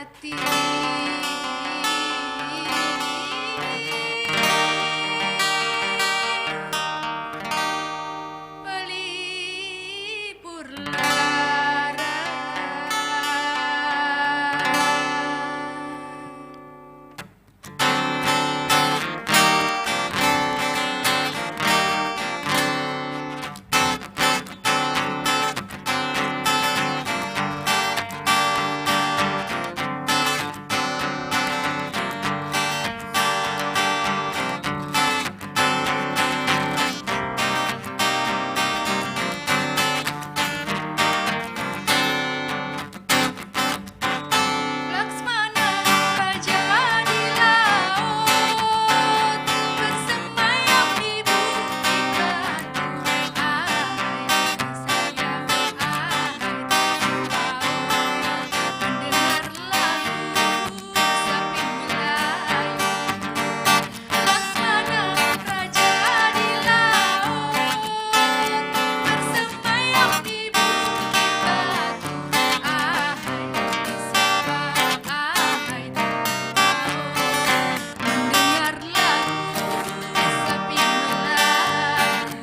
hati. Pelipur lara. Laksmana raja di laut, bersemayam di bukit batu. Ahai sayang, ahai laut, mendengar lagu sapi Melayu. Laksmana raja di laut, bersemayam di bukit batu. Ahai Sabah, ahai laut, mendengar lagu sapi Melayu.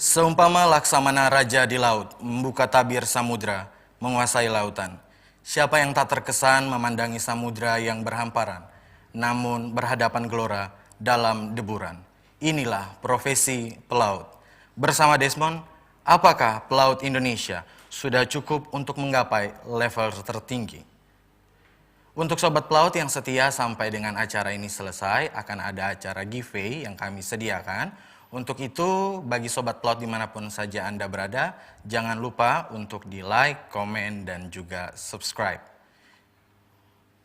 Seumpama laksamana raja di laut, membuka tabir samudra, menguasai lautan. Siapa yang tak terkesan memandangi samudra yang berhamparan, namun berhadapan gelora dalam deburan. Inilah profesi pelaut. Bersama Desmond, apakah pelaut Indonesia sudah cukup untuk menggapai level tertinggi? Untuk sobat pelaut yang setia sampai dengan acara ini selesai, akan ada acara giveaway yang kami sediakan. Untuk itu, bagi sobat pelaut dimanapun saja Anda berada, jangan lupa untuk di like, komen, dan juga subscribe.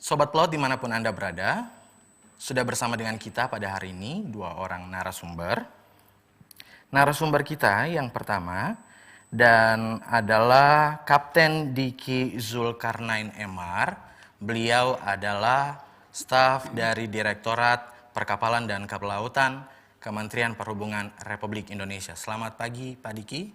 Sobat pelaut dimanapun Anda berada, sudah bersama dengan kita pada hari ini, 2 orang narasumber. Narasumber kita yang pertama, dan adalah Kapten Diki Zulkarnain MR. Beliau adalah staf dari Direktorat Perkapalan dan Kepelautan Kementerian Perhubungan Republik Indonesia. Selamat pagi, Pak Diki.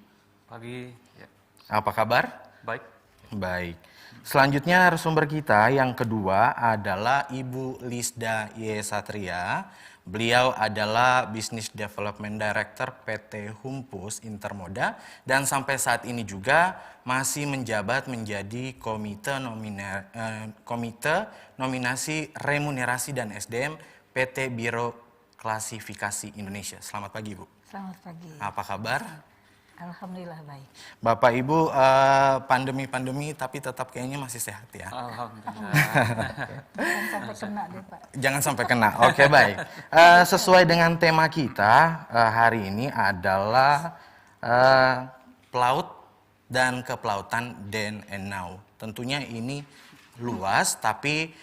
Pagi, ya. Apa kabar? Baik. Baik. Selanjutnya narasumber kita yang kedua adalah Ibu Lisda Y. Satria. Beliau adalah Business Development Director PT Humpus Intermoda dan sampai saat ini juga masih menjabat menjadi Komite Nominasi Remunerasi dan SDM PT Biro Klasifikasi Indonesia. Selamat pagi, Bu. Selamat pagi. Apa kabar? Alhamdulillah baik. Bapak Ibu, pandemi-pandemi tapi tetap kayaknya masih sehat ya? Alhamdulillah. Jangan sampai kena deh Pak. Jangan sampai kena. Oke, baik. Sesuai dengan tema kita hari ini adalah pelaut dan kepelautan then and now. Tentunya ini luas, tapi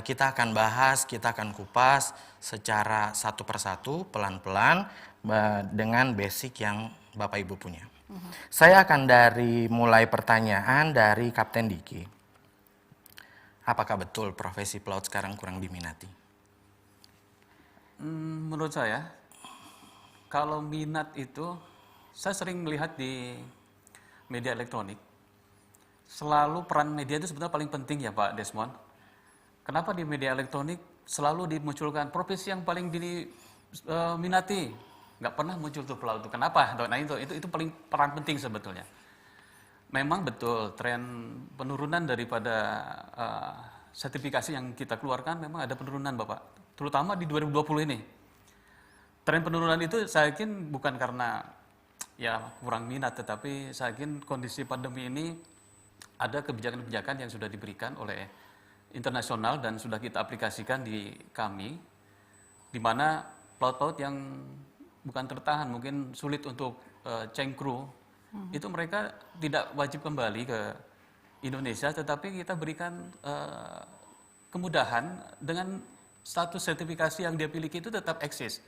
kita akan bahas, kita akan kupas secara satu persatu, pelan-pelan, dengan basic yang Bapak Ibu punya. Saya akan mulai pertanyaan dari Kapten Diki. Apakah betul profesi pelaut sekarang kurang diminati? Menurut saya, kalau minat itu, saya sering melihat di media elektronik, selalu peran media itu sebenarnya paling penting ya Pak Desmond. Kenapa di media elektronik selalu dimunculkan profesi yang paling diminati? Nggak pernah muncul tuh pelaut itu. Kenapa? Nah itu paling peran penting sebetulnya. Memang betul tren penurunan daripada sertifikasi yang kita keluarkan memang ada penurunan Bapak. Terutama di 2020 ini. Tren penurunan itu saya yakin bukan karena ya kurang minat, tetapi saya yakin kondisi pandemi ini ada kebijakan-kebijakan yang sudah diberikan oleh internasional dan sudah kita aplikasikan di kami, di mana pelaut-pelaut yang bukan tertahan, mungkin sulit untuk cengkru, itu mereka tidak wajib kembali ke Indonesia, tetapi kita berikan kemudahan dengan status sertifikasi yang dia miliki itu tetap eksis.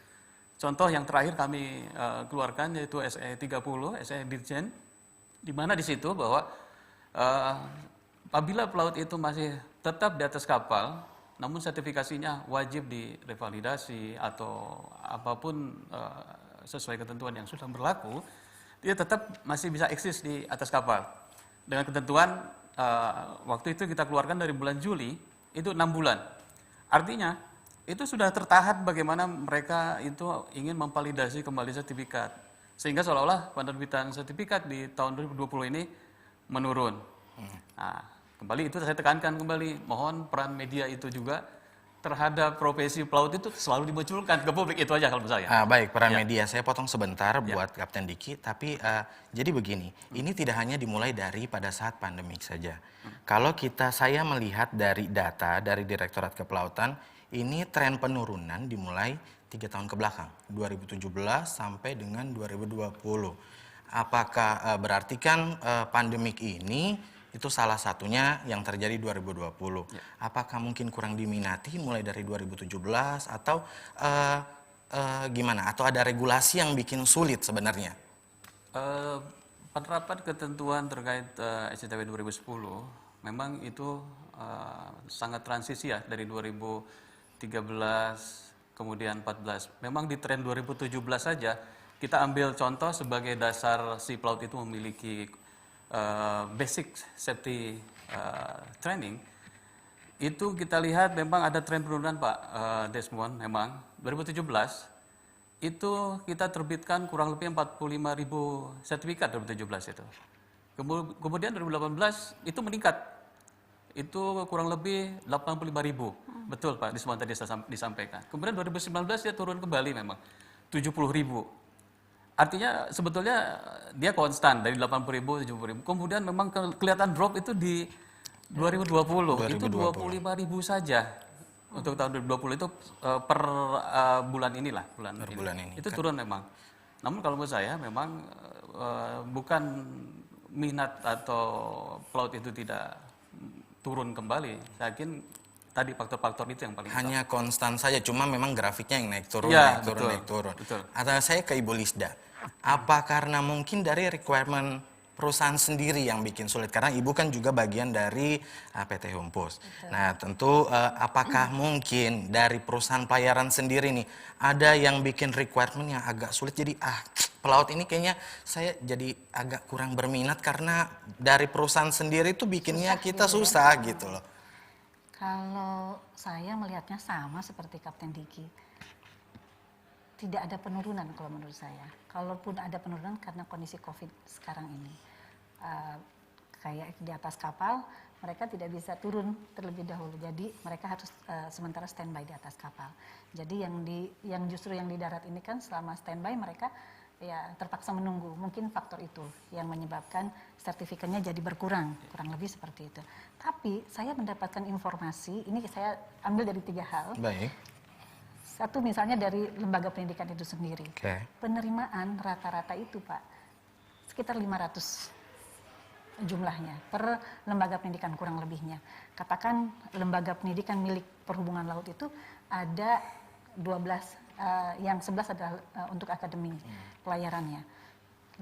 Contoh yang terakhir kami keluarkan yaitu SE30, SE Dirjen, di mana di situ bahwa apabila pelaut itu masih tetap di atas kapal, namun sertifikasinya wajib direvalidasi atau apapun sesuai ketentuan yang sudah berlaku, dia tetap masih bisa eksis di atas kapal. Dengan ketentuan waktu itu kita keluarkan dari bulan Juli, itu 6 bulan. Artinya, itu sudah tertahan bagaimana mereka itu ingin memvalidasi kembali sertifikat. Sehingga seolah-olah penerbitan sertifikat di tahun 2020 ini menurun. Nah, kembali itu saya tekankan kembali, mohon peran media itu juga terhadap profesi pelaut itu selalu dimunculkan ke publik, itu aja kalau menurut saya. Baik, peran Ya. media. Saya potong sebentar buat Kapten Diki, tapi jadi begini, ini tidak hanya dimulai dari pada saat pandemik saja. Kalau saya melihat dari data dari Direktorat Kepelautan, ini tren penurunan dimulai 3 tahun ke belakang, 2017 sampai dengan 2020. Apakah berarti kan pandemik ini itu salah satunya yang terjadi 2020. Apakah mungkin kurang diminati mulai dari 2017 atau gimana? Atau ada regulasi yang bikin sulit sebenarnya? Penerapan ketentuan terkait SCTW 2010 memang itu sangat transisi ya dari 2013 kemudian 14. Memang di tren 2017 saja kita ambil contoh sebagai dasar si pelaut itu memiliki basic safety training, itu kita lihat memang ada tren penurunan Pak Desmond. Memang 2017 itu kita terbitkan kurang lebih 45.000 sertifikat 2017 itu. Kemudian 2018 itu meningkat, itu kurang lebih 85.000. Betul Pak Desmond tadi saya disampaikan. Kemudian 2019 dia turun kembali memang 70.000. Artinya sebetulnya dia konstan dari 80.000 70.000. Kemudian memang kelihatan drop itu di 2020. Itu 25.000 saja. Untuk tahun 2020 itu per bulan inilah, bulan ini. Itu turun memang. Namun kalau menurut saya memang bukan minat atau pelaut itu tidak turun kembali. Saya yakin tadi faktor-faktor itu yang paling hanya konstan saja, cuma memang grafiknya yang naik turun, ya, naik turun. Betul. Atau saya ke Ibu Lisda, apa karena mungkin dari requirement perusahaan sendiri yang bikin sulit? Karena Ibu kan juga bagian dari PT Humpus. Betul. Nah tentu apakah mungkin dari perusahaan pelayaran sendiri nih, ada yang bikin requirement yang agak sulit, jadi pelaut ini kayaknya saya jadi agak kurang berminat karena dari perusahaan sendiri itu bikinnya kita susah gitu loh. Kalau saya melihatnya sama seperti Kapten Diki. Tidak ada penurunan kalau menurut saya. Kalaupun ada penurunan karena kondisi COVID sekarang ini. Kayak di atas kapal, mereka tidak bisa turun terlebih dahulu. Jadi mereka harus sementara standby di atas kapal. Jadi yang justru yang di darat ini kan selama standby mereka ya terpaksa menunggu. Mungkin faktor itu yang menyebabkan sertifikatnya jadi berkurang, kurang lebih seperti itu. Tapi saya mendapatkan informasi, ini saya ambil dari 3 hal. Baik. Satu misalnya dari lembaga pendidikan itu sendiri. Okay. Penerimaan rata-rata itu Pak, sekitar 500 jumlahnya per lembaga pendidikan kurang lebihnya. Katakan lembaga pendidikan milik perhubungan laut itu ada 12, yang 11 adalah untuk akademi pelayarannya.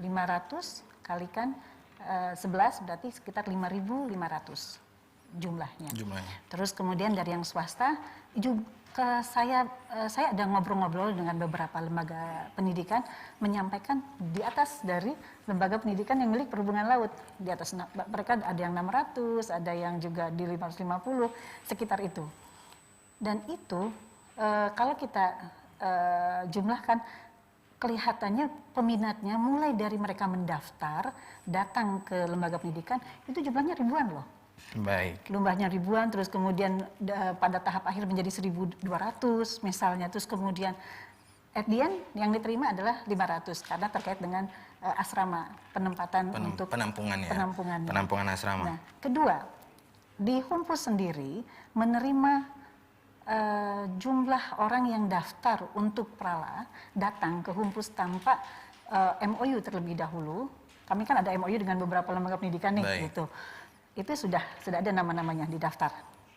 500 kalikan 11 berarti sekitar 5.500 jumlahnya. Terus kemudian dari yang swasta juga saya ada ngobrol-ngobrol dengan beberapa lembaga pendidikan menyampaikan di atas dari lembaga pendidikan yang milik perhubungan laut. Di atas mereka ada yang 600, ada yang juga di 550, sekitar itu. Dan itu kalau kita jumlahkan kelihatannya peminatnya mulai dari mereka mendaftar, datang ke lembaga pendidikan, itu jumlahnya ribuan loh. Baik. Jumlahnya ribuan, terus kemudian pada tahap akhir menjadi 1.200 misalnya, terus kemudian at the end yang diterima adalah 500 karena terkait dengan asrama, penempatan untuk penampungan asrama. Nah, kedua, di Humpus sendiri menerima jumlah orang yang daftar untuk prala datang ke Humpus tanpa MOU terlebih dahulu. Kami kan ada MOU dengan beberapa lembaga pendidikan nih, gitu. Itu sudah ada nama-namanya di daftar.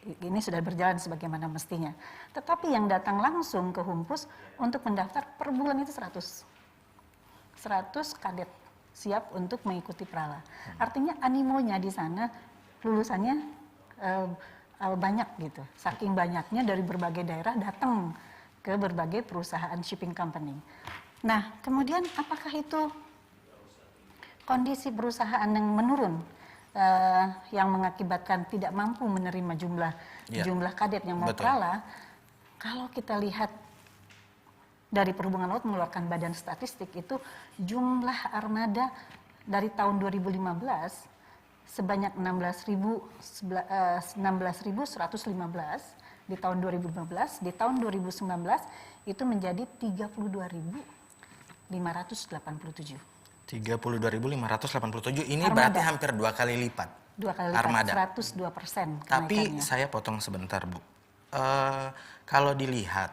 Ini sudah berjalan sebagaimana mestinya. Tetapi yang datang langsung ke Humpus untuk mendaftar per bulan itu 100 kadet siap untuk mengikuti prala. Artinya animonya di sana lulusannya banyak gitu. Saking banyaknya dari berbagai daerah datang ke berbagai perusahaan shipping company. Nah, kemudian apakah itu kondisi perusahaan yang menurun, yang mengakibatkan tidak mampu menerima jumlah kadet yang mau Betul. kalah. Kalau kita lihat dari Perhubungan Laut mengeluarkan badan statistik itu, jumlah armada dari tahun 2015 sebanyak 16.115 di tahun 2015, di tahun 2019 itu menjadi 32.587. 32.587 ini Armada. berarti hampir 2 kali lipat. 2 kali lipat, Armada. 102% Tapi kenaikannya. saya potong sebentar, Bu. Kalau dilihat,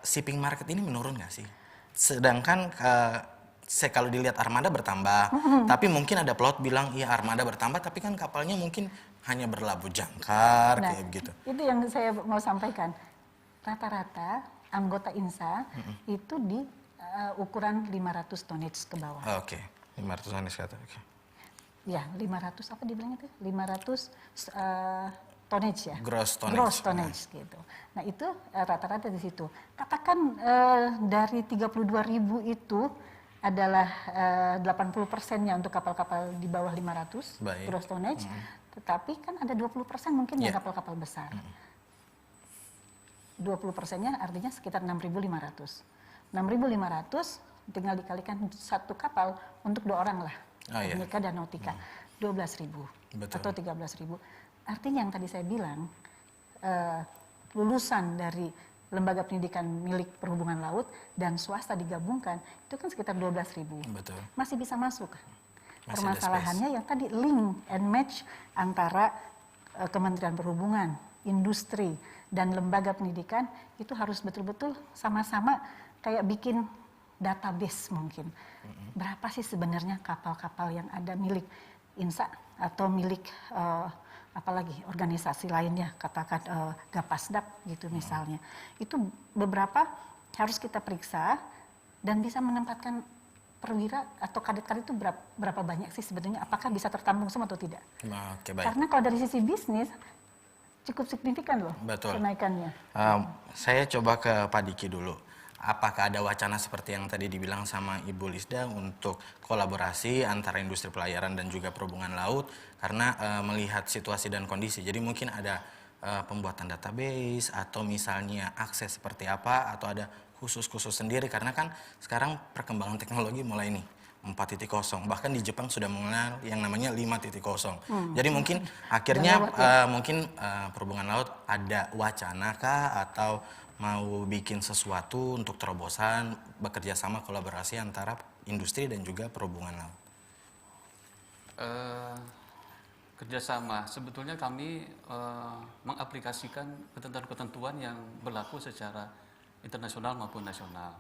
shipping market ini menurun nggak sih? Sedangkan kalau dilihat armada bertambah, tapi mungkin ada pelaut bilang iya armada bertambah, tapi kan kapalnya mungkin hanya berlabuh jangkar Nah, kayak begitu. itu yang saya mau sampaikan. Rata-rata anggota INSA itu di ukuran 500 tonnage ke bawah. Oke, 500 anis kata. Oke. Ya, 500 apa dibilangnya itu? 500 tonnage ya. Gross tonnage. Gross tonnage gitu. Nah, itu rata-rata di situ. Katakan dari 32.000 itu adalah 80%-nya untuk kapal-kapal di bawah 500 Baik. gross tonnage. Tetapi kan ada 20% mungkin yang Ya. kapal-kapal besar. 20%-nya artinya sekitar 6.500. 6.500 tinggal dikalikan satu kapal untuk 2 orang lah. Oh, iya. Teknika dan nautika. 12.000 Betul. atau 13.000. Artinya yang tadi saya bilang, lulusan dari lembaga pendidikan milik Perhubungan Laut dan swasta digabungkan, itu kan sekitar 12.000. Betul. Masih bisa masuk. Masih ada Permasalahannya yang tadi link and match antara Kementerian Perhubungan, industri, dan lembaga pendidikan itu harus betul-betul sama-sama kayak bikin database mungkin. Berapa sih sebenarnya kapal-kapal yang ada milik INSA atau milik apalagi organisasi lainnya, katakan Gapasdap gitu misalnya. Itu beberapa harus kita periksa dan bisa menempatkan perwira atau kadet-kadet itu berapa banyak sih sebetulnya, apakah bisa tertampung semua atau tidak. Oke, baik. Karena kalau dari sisi bisnis cukup signifikan loh Betul. kenaikannya. Saya coba ke Pak Diki dulu. Apakah ada wacana seperti yang tadi dibilang sama Ibu Lisda untuk kolaborasi antara industri pelayaran dan juga perhubungan laut karena melihat situasi dan kondisi. Jadi mungkin ada pembuatan database atau misalnya akses seperti apa atau ada khusus-khusus sendiri karena kan sekarang perkembangan teknologi mulai nih 4.0 bahkan di Jepang sudah mengenal yang namanya 5.0. Jadi mungkin akhirnya mungkin perhubungan laut ada wacana kah atau mau bikin sesuatu untuk terobosan bekerja sama kolaborasi antara industri dan juga perhubungan laut. Kerjasama sebetulnya kami mengaplikasikan ketentuan-ketentuan yang berlaku secara internasional maupun nasional.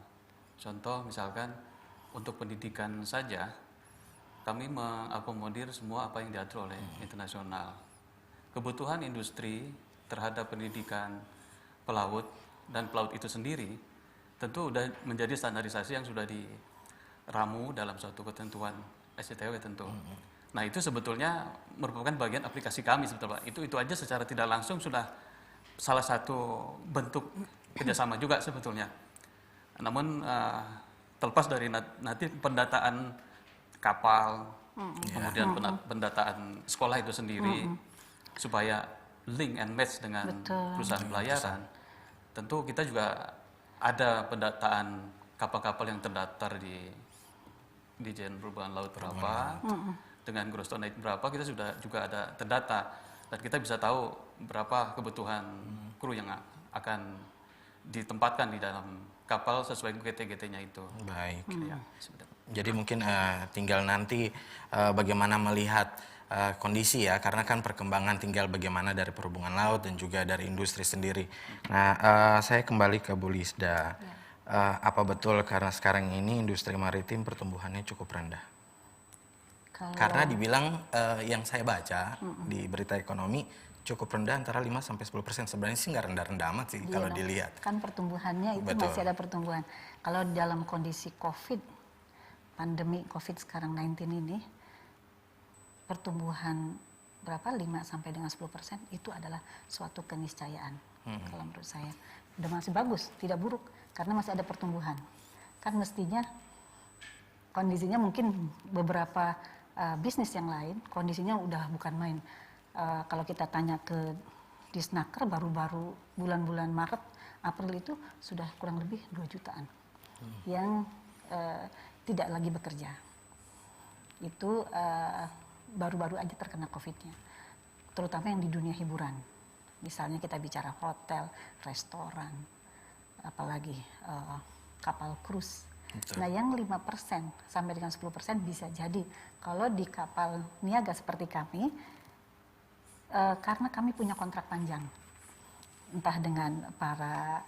Contoh misalkan untuk pendidikan saja kami mengakomodir semua apa yang diatur oleh internasional. Kebutuhan industri terhadap pendidikan pelaut dan pelaut itu sendiri tentu sudah menjadi standarisasi yang sudah diramu dalam suatu ketentuan SCTW tentu. Nah itu sebetulnya merupakan bagian aplikasi kami sebetulnya. Itu aja secara tidak langsung sudah salah satu bentuk kerjasama juga sebetulnya. Namun terlepas dari nanti pendataan kapal, kemudian pendataan sekolah itu sendiri, supaya link and match dengan perusahaan pelayaran, tentu kita juga ada pendataan kapal-kapal yang terdaftar di Dijen Perhubungan Laut berapa, dengan gross tonnage berapa, kita sudah juga ada terdata dan kita bisa tahu berapa kebutuhan kru yang akan ditempatkan di dalam kapal sesuai GT-GT-nya itu. Baik. Ya, Jadi mungkin tinggal nanti bagaimana melihat kondisi ya, karena kan perkembangan tinggal bagaimana dari perhubungan laut dan juga dari industri sendiri. Nah, saya kembali ke Bu Lisda. Apa betul karena sekarang ini industri maritim pertumbuhannya cukup rendah? Karena dibilang yang saya baca di berita ekonomi cukup rendah antara 5-10%. Sebenarnya sih nggak rendah-rendah amat sih kalau dilihat. Kan pertumbuhannya itu masih ada pertumbuhan. Kalau dalam kondisi COVID, pandemi COVID sekarang 19 ini, pertumbuhan berapa 5 sampai dengan 10% itu adalah suatu keniscayaan. Kalau menurut saya udah masih bagus, tidak buruk karena masih ada pertumbuhan. Kan mestinya kondisinya mungkin beberapa bisnis yang lain kondisinya udah bukan main. Kalau kita tanya ke Disnaker baru-baru bulan-bulan Maret, April itu sudah kurang lebih 2 jutaan yang tidak lagi bekerja. Itu baru-baru aja terkena COVID-nya, terutama yang di dunia hiburan. Misalnya kita bicara hotel, restoran, apalagi kapal cruise. Betul. Nah yang 5% sampai dengan 10% bisa jadi kalau di kapal niaga seperti kami, karena kami punya kontrak panjang, entah dengan para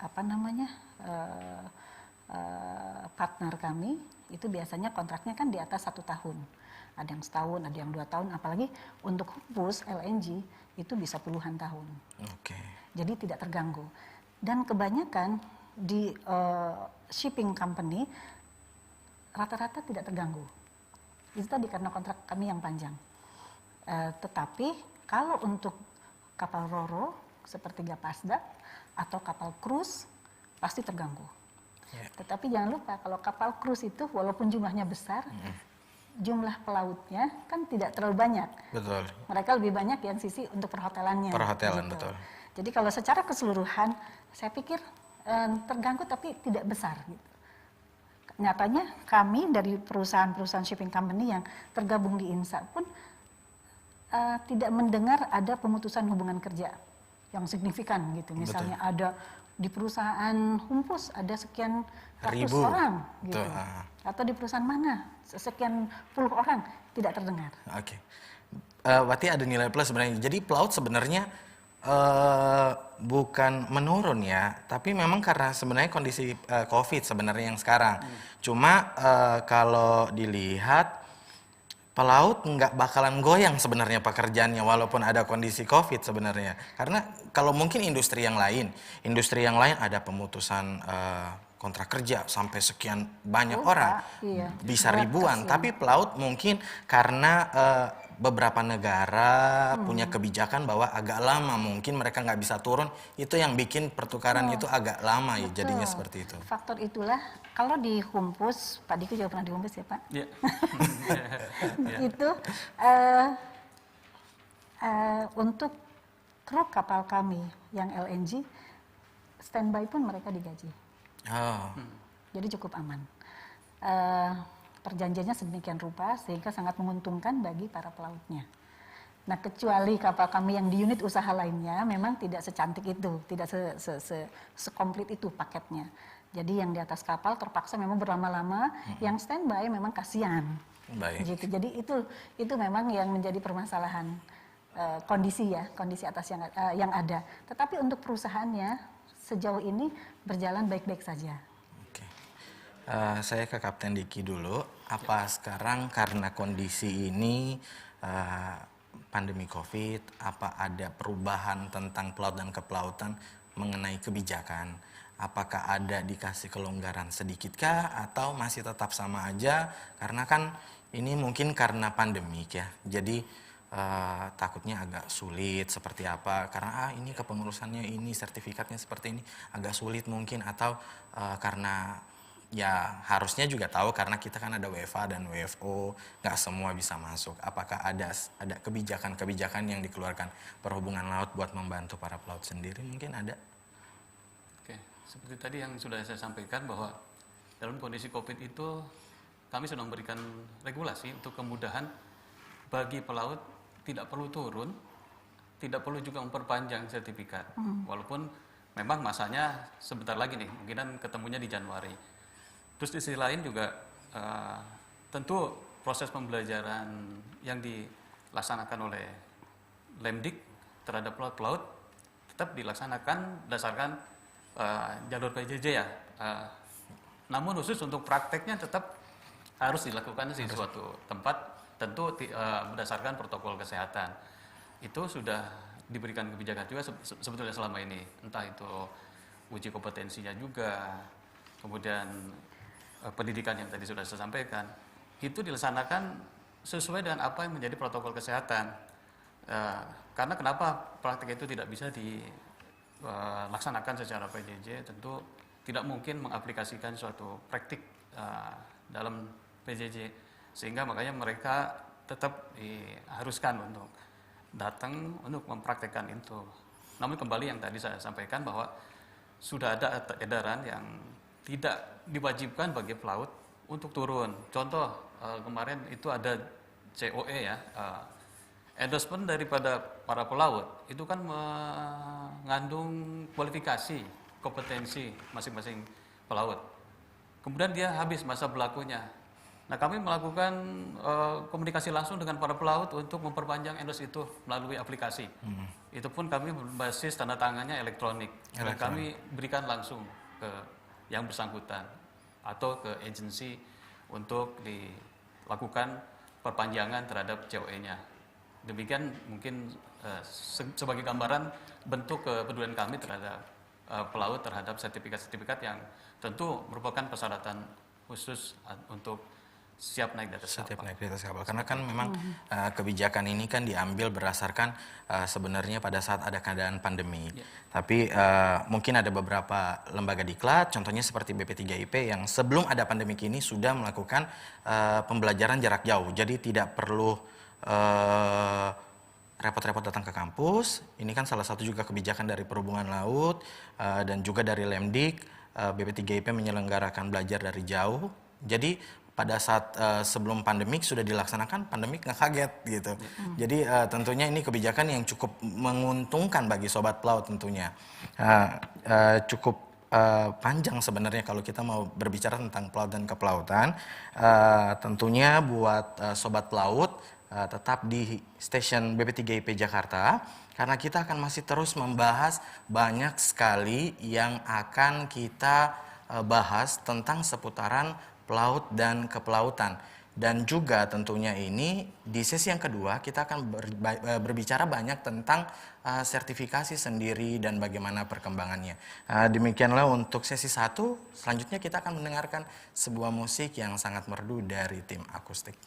partner kami, itu biasanya kontraknya kan di atas 1 tahun, ada yang setahun, ada yang 2 tahun, apalagi untuk bus LNG itu bisa puluhan tahun. Oke. Jadi tidak terganggu. Dan kebanyakan di shipping company rata-rata tidak terganggu. Itu tadi karena kontrak kami yang panjang. Tetapi kalau untuk kapal ro-ro seperti Gapasda atau kapal cruise pasti terganggu. Yeah. Tetapi jangan lupa kalau kapal cruise itu walaupun jumlahnya besar, jumlah pelautnya kan tidak terlalu banyak. Betul. Mereka lebih banyak yang sisi untuk perhotelannya. Perhotelan, betul. Jadi kalau secara keseluruhan, saya pikir terganggu tapi tidak besar. Gitu. Nyatanya kami dari perusahaan-perusahaan shipping company yang tergabung di INSA pun tidak mendengar ada pemutusan hubungan kerja yang signifikan gitu. Misalnya ada di perusahaan Humpus ada sekian ratus Ribu. orang gitu. Betul. Atau di perusahaan mana sekian puluh orang tidak terdengar. Oke. Berarti ada nilai plus sebenarnya. Jadi pelaut sebenarnya bukan menurun ya, tapi memang karena sebenarnya kondisi COVID sebenarnya yang sekarang. Cuma kalau dilihat pelaut nggak bakalan goyang sebenarnya pekerjaannya walaupun ada kondisi COVID sebenarnya. Karena kalau mungkin industri yang lain ada pemutusan kontrak kerja sampai sekian banyak orang, iya. bisa Berat ribuan. kasihan. Tapi pelaut mungkin karena beberapa negara punya kebijakan bahwa agak lama mungkin mereka nggak bisa turun, itu yang bikin pertukaran itu agak lama ya jadinya Betul. seperti itu. Faktor itulah kalau di Humpus, Pak Diki juga pernah di Humpus ya Pak? Iya. Itu untuk kru kapal kami yang LNG, standby pun mereka digaji. Oh, Jadi cukup aman. Perjanjiannya sedemikian rupa sehingga sangat menguntungkan bagi para pelautnya. Nah kecuali kapal kami yang di unit usaha lainnya memang tidak secantik itu, tidak sekomplit itu paketnya. Jadi yang di atas kapal terpaksa memang berlama-lama, yang standby memang kasihan. baik. Gitu. Jadi itu memang yang menjadi permasalahan kondisi atas yang ada. Tetapi untuk perusahaannya sejauh ini berjalan baik-baik saja. Oke. Saya ke Kapten Diki dulu. Apa sekarang karena kondisi ini pandemi COVID, apa ada perubahan tentang pelaut dan kepelautan mengenai kebijakan? Apakah ada dikasih kelonggaran sedikitkah atau masih tetap sama aja? Karena kan ini mungkin karena pandemik ya. Jadi takutnya agak sulit seperti apa karena ini kepengurusannya ini sertifikatnya seperti ini agak sulit mungkin atau karena ya harusnya juga tahu karena kita kan ada WFA dan WFO nggak semua bisa masuk. Apakah ada kebijakan-kebijakan yang dikeluarkan Perhubungan Laut buat membantu para pelaut sendiri mungkin ada? Oke, seperti tadi yang sudah saya sampaikan bahwa dalam kondisi COVID itu kami sudah memberikan regulasi untuk kemudahan bagi pelaut tidak perlu turun, tidak perlu juga memperpanjang sertifikat. Walaupun memang masanya sebentar lagi nih, mungkinan ketemunya di Januari. Terus di sisi lain juga tentu proses pembelajaran yang dilaksanakan oleh Lemdik terhadap pelaut-pelaut tetap dilaksanakan berdasarkan jalur PJJ ya. Namun khusus untuk prakteknya tetap harus dilakukan di suatu tempat tentu berdasarkan protokol kesehatan. Itu sudah diberikan kebijakan juga sebetulnya selama ini. Entah itu uji kompetensinya juga, kemudian pendidikan yang tadi sudah saya sampaikan, itu dilaksanakan sesuai dengan apa yang menjadi protokol kesehatan. Karena kenapa praktek itu tidak bisa dilaksanakan secara PJJ, tentu tidak mungkin mengaplikasikan suatu praktik dalam PJJ, sehingga makanya mereka tetap diharuskan untuk datang untuk mempraktekkan itu. Namun kembali yang tadi saya sampaikan bahwa sudah ada edaran yang tidak diwajibkan bagi pelaut untuk turun. Contoh kemarin itu ada COE ya, endorsement daripada para pelaut itu kan mengandung kualifikasi, kompetensi masing-masing pelaut. Kemudian dia habis masa berlakunya. Nah, kami melakukan komunikasi langsung dengan para pelaut untuk memperpanjang endorse itu melalui aplikasi. Itu pun kami berbasis tanda tangannya elektronik. Dan kami berikan langsung ke yang bersangkutan atau ke agensi untuk dilakukan perpanjangan terhadap COE-nya. Demikian mungkin sebagai gambaran bentuk kepedulian kami terhadap pelaut terhadap sertifikat-sertifikat yang tentu merupakan persyaratan khusus untuk siap naik di atas kapal. Siap naik di atas kapal. Karena kan memang kebijakan ini kan diambil berdasarkan sebenarnya pada saat ada keadaan pandemi. Tapi mungkin ada beberapa lembaga diklat, contohnya seperti BP3IP yang sebelum ada pandemi ini sudah melakukan pembelajaran jarak jauh. Jadi tidak perlu repot-repot datang ke kampus. Ini kan salah satu juga kebijakan dari Perhubungan Laut dan juga dari Lemdik. BP3IP menyelenggarakan belajar dari jauh. Jadi pada saat sebelum pandemik sudah dilaksanakan, pandemik nggak kaget gitu. Jadi tentunya ini kebijakan yang cukup menguntungkan bagi sobat pelaut tentunya. Cukup panjang sebenarnya kalau kita mau berbicara tentang pelaut dan kepelautan. Tentunya buat sobat pelaut tetap di stasiun BP3IP Jakarta karena kita akan masih terus membahas banyak sekali yang akan kita bahas tentang seputaran pelaut dan kepelautan. Dan juga tentunya ini di sesi yang kedua kita akan berbicara banyak tentang sertifikasi sendiri dan bagaimana perkembangannya. Demikianlah untuk sesi 1. Selanjutnya kita akan mendengarkan sebuah musik yang sangat merdu dari tim akustik.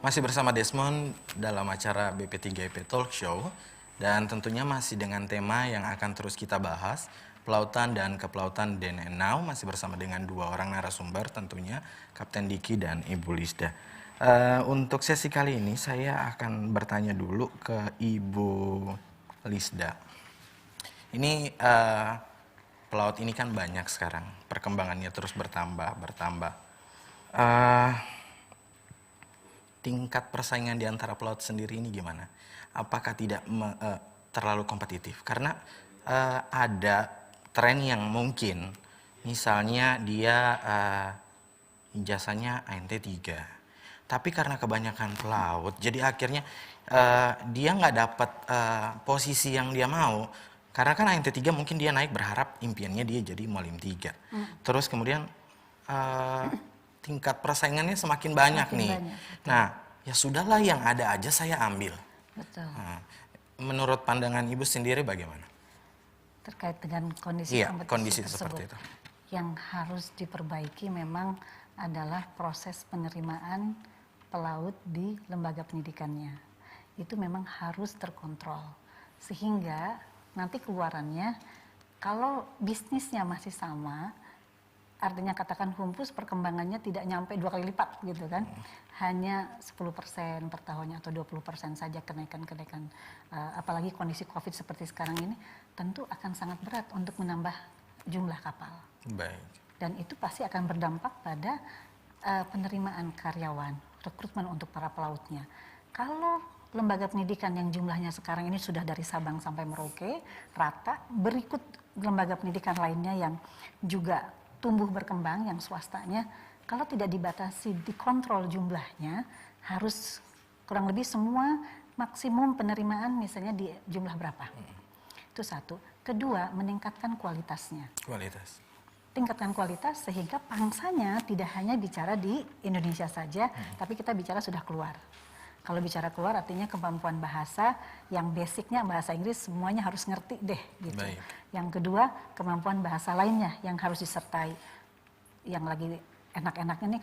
Masih bersama Desmond dalam acara BP3IP Talk Show. Dan tentunya masih dengan tema yang akan terus kita bahas, pelautan dan kepelautan then and now. Masih bersama dengan dua orang narasumber tentunya, Kapten Diki dan Ibu Lisda. Untuk sesi kali ini saya akan bertanya dulu ke Ibu Lisda. Ini pelaut ini kan banyak sekarang, perkembangannya terus bertambah. Tingkat persaingan di antara pelaut sendiri ini gimana? Apakah tidak terlalu kompetitif? Karena ada tren yang mungkin, misalnya dia ijazahnya ANT3, tapi karena kebanyakan pelaut, jadi akhirnya dia nggak dapat posisi yang dia mau. Karena kan ANT3 mungkin dia naik berharap impiannya dia jadi Molim 3. Terus kemudian tingkat persaingannya semakin banyak nih. Nah, ya sudahlah yang ada aja saya ambil. Betul. Nah, menurut pandangan Ibu sendiri bagaimana? Terkait dengan kondisi Iya, kompetisi kondisi tersebut, seperti itu. yang harus diperbaiki memang adalah proses penerimaan pelaut di lembaga pendidikannya. Itu memang harus terkontrol. Sehingga nanti keluarannya, kalau bisnisnya masih sama, artinya katakan Humpus perkembangannya tidak nyampe 2 kali lipat gitu kan, hanya 10% per tahunnya atau 20% saja kenaikan, apalagi kondisi COVID seperti sekarang ini, tentu akan sangat berat untuk menambah jumlah kapal. Baik. Dan itu pasti akan berdampak pada penerimaan karyawan, rekrutmen untuk para pelautnya. Kalau lembaga pendidikan yang jumlahnya sekarang ini sudah dari Sabang sampai Merauke, rata, berikut lembaga pendidikan lainnya yang juga tumbuh berkembang, yang swastanya, kalau tidak dibatasi, dikontrol jumlahnya, harus kurang lebih semua maksimum penerimaan misalnya di jumlah berapa. Itu satu. Kedua, meningkatkan kualitasnya. Kualitas. Tingkatkan kualitas sehingga pangsanya tidak hanya bicara di Indonesia saja, tapi kita bicara sudah keluar. Kalau bicara keluar artinya kemampuan bahasa yang basicnya bahasa Inggris semuanya harus ngerti deh gitu. Baik. Yang kedua, kemampuan bahasa lainnya yang harus disertai. Yang lagi enak-enaknya nih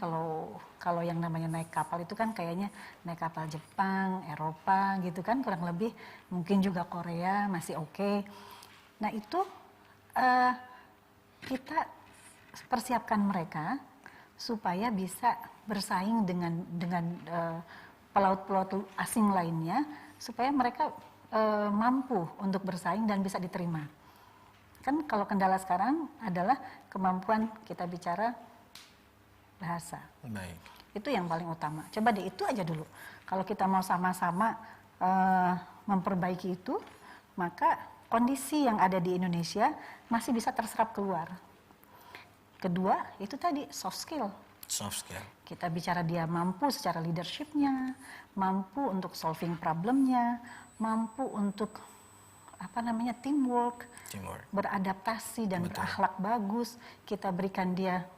kalau yang namanya naik kapal itu kan kayaknya naik kapal Jepang, Eropa gitu kan, kurang lebih mungkin juga Korea masih oke. Nah itu kita persiapkan mereka supaya bisa bersaing dengan pelaut-pelaut asing lainnya, supaya mereka mampu untuk bersaing dan bisa diterima. Kan kalau kendala sekarang adalah kemampuan kita bicara bahasa. Baik. Itu yang paling utama. Coba deh itu aja dulu. Kalau kita mau sama-sama memperbaiki itu, maka kondisi yang ada di Indonesia masih bisa terserap keluar. Kedua, itu tadi soft skill. Soft skill. Kita bicara dia mampu secara leadership-nya, mampu untuk solving problemnya, mampu untuk teamwork, beradaptasi dan berakhlak bagus. Kita berikan dia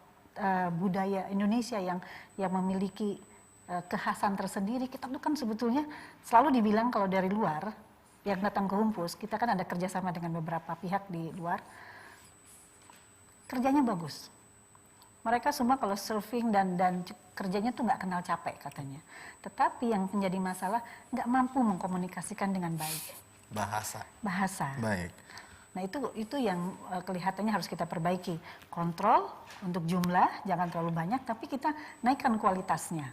budaya Indonesia yang memiliki kekhasan tersendiri. Kita tuh kan sebetulnya selalu dibilang kalau dari luar yang datang ke Humpus, kita kan ada kerjasama dengan beberapa pihak di luar, kerjanya bagus. Mereka semua kalau surfing dan kerjanya tuh nggak kenal capek katanya. Tetapi yang menjadi masalah nggak mampu mengkomunikasikan dengan baik. Bahasa. Baik. Nah itu yang kelihatannya harus kita perbaiki. Kontrol untuk jumlah jangan terlalu banyak, tapi kita naikkan kualitasnya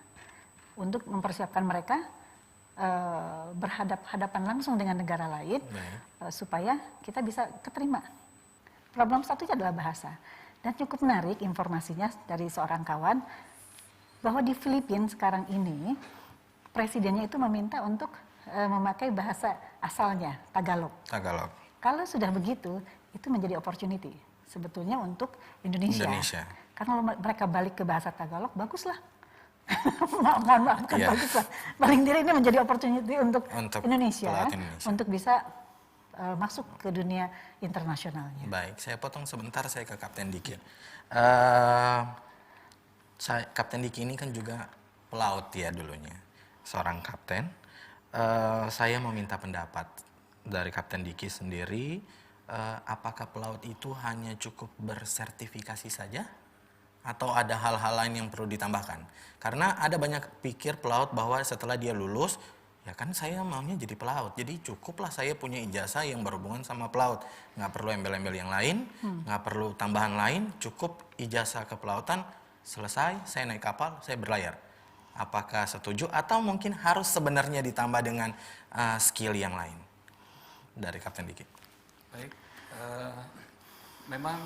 untuk mempersiapkan mereka berhadapan langsung dengan negara lain, supaya kita bisa keterima. Problem satunya adalah bahasa. Dan cukup menarik informasinya dari seorang kawan, bahwa di Filipina sekarang ini, presidennya itu meminta untuk memakai bahasa asalnya, Tagalog. Kalau sudah begitu, itu menjadi opportunity sebetulnya untuk Indonesia. Karena kalau mereka balik ke bahasa Tagalog, baguslah. Mohon maaf, bukan baguslah. Paling tidak ini menjadi opportunity untuk Indonesia, untuk bisa masuk ke dunia internasionalnya. Baik, saya potong sebentar, saya ke Kapten Diki. Kapten Diki ini kan juga pelaut ya dulunya, seorang kapten. Saya mau minta pendapat dari Kapten Diki sendiri, apakah pelaut itu hanya cukup bersertifikasi saja atau ada hal-hal lain yang perlu ditambahkan? Karena ada banyak pikir pelaut bahwa setelah dia lulus, ya kan saya maunya jadi pelaut, jadi cukuplah saya punya ijazah yang berhubungan sama pelaut, nggak perlu embel-embel yang lain, nggak perlu tambahan lain, cukup ijazah kepelautan, selesai saya naik kapal, saya berlayar. Apakah setuju atau mungkin harus sebenarnya ditambah dengan skill yang lain? Dari Kapten Diki. Baik, memang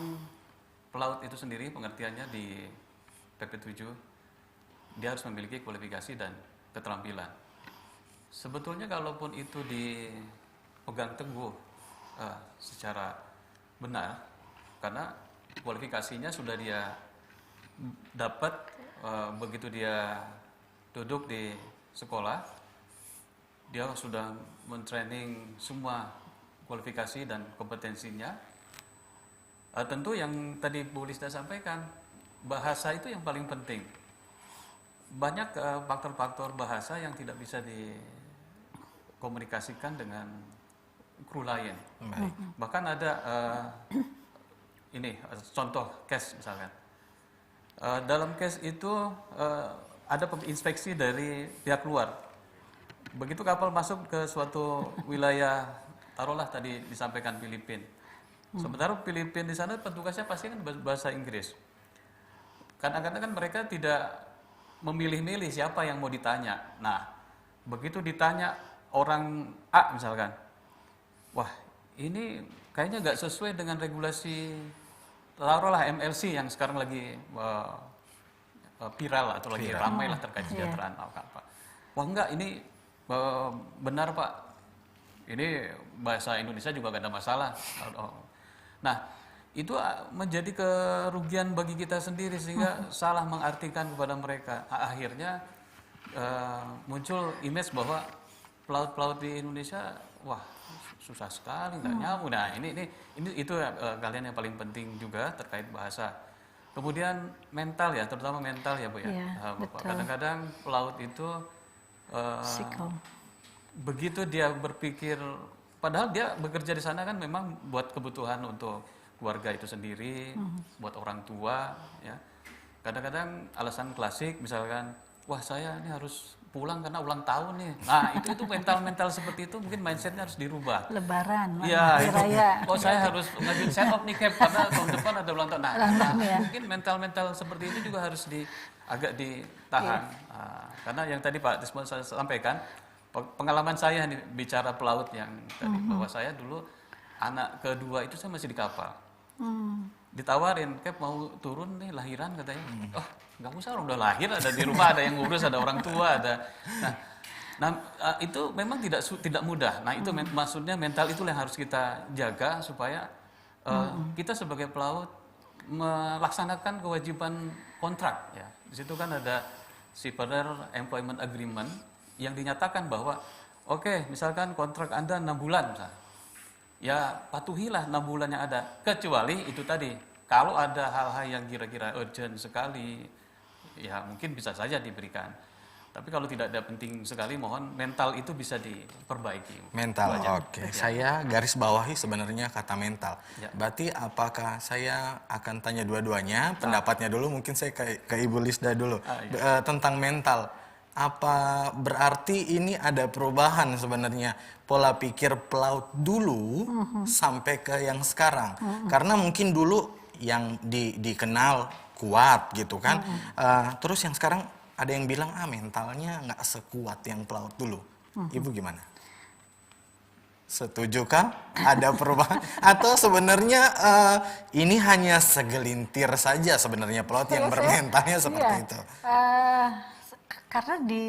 pelaut itu sendiri pengertiannya di PP7 dia harus memiliki kualifikasi dan keterampilan. Sebetulnya kalaupun itu dipegang teguh secara benar, karena kualifikasinya sudah dia dapat begitu dia duduk di sekolah, dia sudah mentraining semua kualifikasi dan kompetensinya. Tentu yang tadi Bu Lisda sampaikan, bahasa itu yang paling penting. Banyak faktor-faktor bahasa yang tidak bisa dikomunikasikan dengan kru lain. Baik. Bahkan ada ini contoh case misalkan. Dalam case itu ada inspeksi dari pihak luar. Begitu kapal masuk ke suatu wilayah, taruhlah tadi disampaikan Filipina. Sementara Filipina di sana petugasnya pasti kan bahasa Inggris. Kadang-kadang kan mereka tidak memilih-milih siapa yang mau ditanya. Nah, begitu ditanya orang A misalkan, wah ini kayaknya nggak sesuai dengan regulasi, taruhlah MLC yang sekarang lagi viral atau lagi ramai lah terkait kesejahteraan apa. Wah enggak, ini benar Pak, ini bahasa Indonesia juga gak ada masalah. Nah, itu menjadi kerugian bagi kita sendiri sehingga salah mengartikan kepada mereka. Akhirnya muncul image bahwa pelaut-pelaut di Indonesia, wah susah sekali, nggak nyambung. Nah ini itu kalian yang paling penting juga terkait bahasa. Kemudian mental ya, terutama mental ya Bu ya. Kadang-kadang pelaut itu begitu dia berpikir, padahal dia bekerja di sana kan memang buat kebutuhan untuk keluarga itu sendiri, buat orang tua, ya. Kadang-kadang alasan klasik, misalkan, wah saya ini harus pulang karena ulang tahun nih. Nah itu mental seperti itu mungkin mindsetnya harus dirubah. Lebaran, Ya, hari raya. oh saya harus ngajuin set up nih Cap karena tahun depan ada ulang tahun. Nah, mungkin mental seperti itu juga harus agak ditahan. Karena yang tadi Pak Desmond saya sampaikan, pengalaman saya nih bicara pelaut yang tadi bahwa saya dulu anak kedua itu saya masih di kapal. Ditawarin, Cap mau turun nih lahiran katanya. Oh nggak usah, udah lahir ada di rumah, ada yang ngurus, ada orang tua, ada. Nah itu memang tidak mudah. Nah itu maksudnya mental itulah yang harus kita jaga supaya kita sebagai pelaut melaksanakan kewajiban kontrak. Ya di situ kan ada Shipowner Employment Agreement yang dinyatakan bahwa oke, misalkan kontrak Anda 6 bulan misalnya. Ya patuhilah 6 bulan yang ada, kecuali itu tadi kalau ada hal-hal yang kira-kira urgent sekali ya mungkin bisa saja diberikan, tapi kalau tidak ada penting sekali mohon mental itu bisa diperbaiki. Mental, oke. Saya garis bawahi sebenarnya kata mental. Berarti apakah saya akan tanya dua-duanya, pendapatnya dulu, mungkin saya ke Ibu Lisda dulu. Tentang mental. Apa berarti ini ada perubahan sebenarnya pola pikir pelaut dulu sampai ke yang sekarang? Karena mungkin dulu yang dikenal kuat gitu kan, terus yang sekarang ada yang bilang mentalnya nggak sekuat yang pelaut dulu. Ibu gimana? Setujukah ada perubahan atau sebenarnya ini hanya segelintir saja sebenarnya pelaut yang bermentalnya seperti itu? Karena di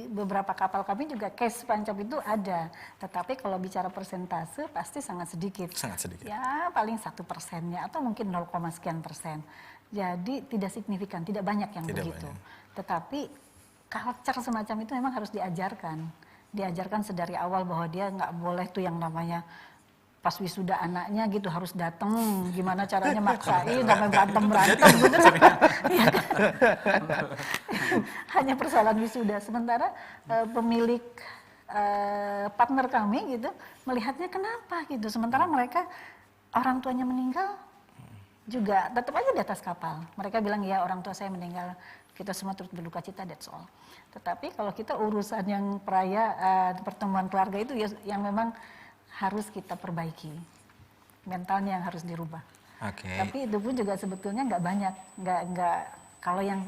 beberapa kapal kami juga case pancap itu ada, tetapi kalau bicara persentase pasti sangat sedikit. Sangat sedikit. Ya paling 1%-nya atau mungkin 0, sekian persen. Jadi tidak signifikan, tidak banyak yang begitu. Tetapi culture semacam itu memang harus diajarkan sedari awal bahwa dia nggak boleh tuh yang namanya pas wisuda anaknya gitu harus datang, gimana caranya maksain sampai berantem gitu. Ya kan? Hanya persoalan wisuda. Sementara pemilik partner kami gitu melihatnya kenapa gitu. Sementara mereka orang tuanya meninggal juga tetap aja di atas kapal. Mereka bilang ya orang tua saya meninggal, kita semua turut berduka cita, that's all. Tetapi kalau kita urusan yang perayaan pertemuan keluarga itu ya yang memang harus kita perbaiki, mentalnya yang harus dirubah. Oke. Tapi itu pun juga sebetulnya nggak banyak, nggak kalau yang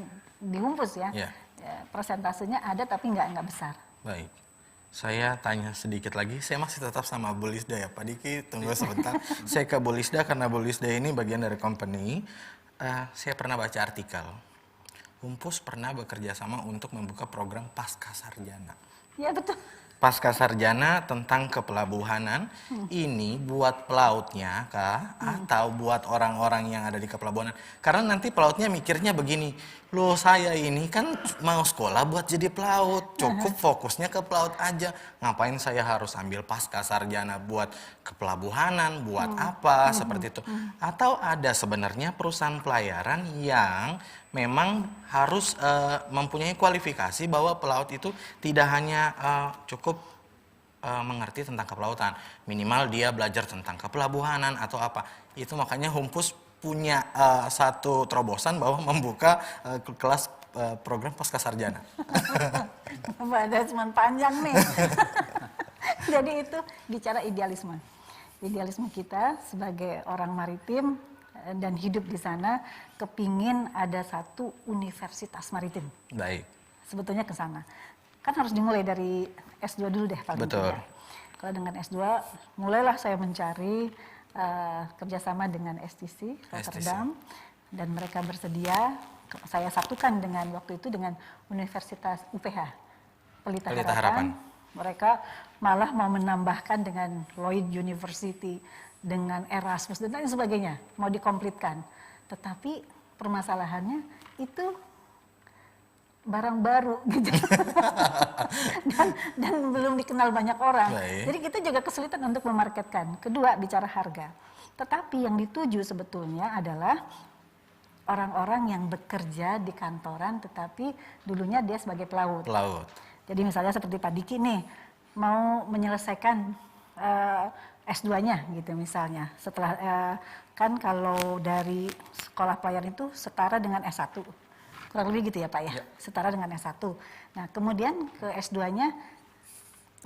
dihumpus ya, Iya. ya, persentasenya ada tapi nggak besar. Baik. Saya tanya sedikit lagi, saya masih tetap sama Bu Lisda ya Pak Diki, tunggu sebentar. Saya ke Bu Lisda karena Bu Lisda ini bagian dari company. Saya pernah baca artikel, Humpus pernah bekerja sama untuk membuka program Pasca Sarjana. Ya betul. Pasca Sarjana tentang kepelabuhanan, ini buat pelautnya kah? Atau buat orang-orang yang ada di kepelabuhanan? Karena nanti pelautnya mikirnya begini, loh saya ini kan mau sekolah buat jadi pelaut, cukup fokusnya ke pelaut aja. Ngapain saya harus ambil Pasca Sarjana buat kepelabuhanan, buat apa, seperti itu. Atau ada sebenarnya perusahaan pelayaran yang memang harus mempunyai kualifikasi bahwa pelaut itu tidak hanya cukup mengerti tentang kepelautan, minimal dia belajar tentang kepelabuhanan atau apa. Itu makanya Humpus punya satu terobosan bahwa membuka kelas program Pasca Sarjana. Ada cuma panjang nih. Jadi itu bicara idealisme. Idealisme kita sebagai orang maritim dan hidup di sana kepingin ada satu universitas maritim. Baik. Sebetulnya ke sana. Kan harus dimulai dari S2 dulu deh paling Betul. tidak. Kalau dengan S2 mulailah saya mencari kerjasama dengan STC Rotterdam dan mereka bersedia. Saya satukan dengan waktu itu dengan Universitas UPH Pelita Harapan. Mereka malah mau menambahkan dengan Lloyd University, dengan Erasmus dan lain sebagainya, mau dikomplitkan. Tetapi permasalahannya itu barang baru gitu. dan belum dikenal banyak orang. Baik. Jadi kita juga kesulitan untuk memarketkan. Kedua, bicara harga. Tetapi yang dituju sebetulnya adalah orang-orang yang bekerja di kantoran tetapi dulunya dia sebagai pelaut. Pelaut. Jadi misalnya seperti Pak Diki nih, mau menyelesaikan S2-nya gitu misalnya. Setelah kan kalau dari sekolah pelayaran itu setara dengan S1. Kurang lebih gitu ya Pak ya, setara dengan S1. Nah kemudian ke S2-nya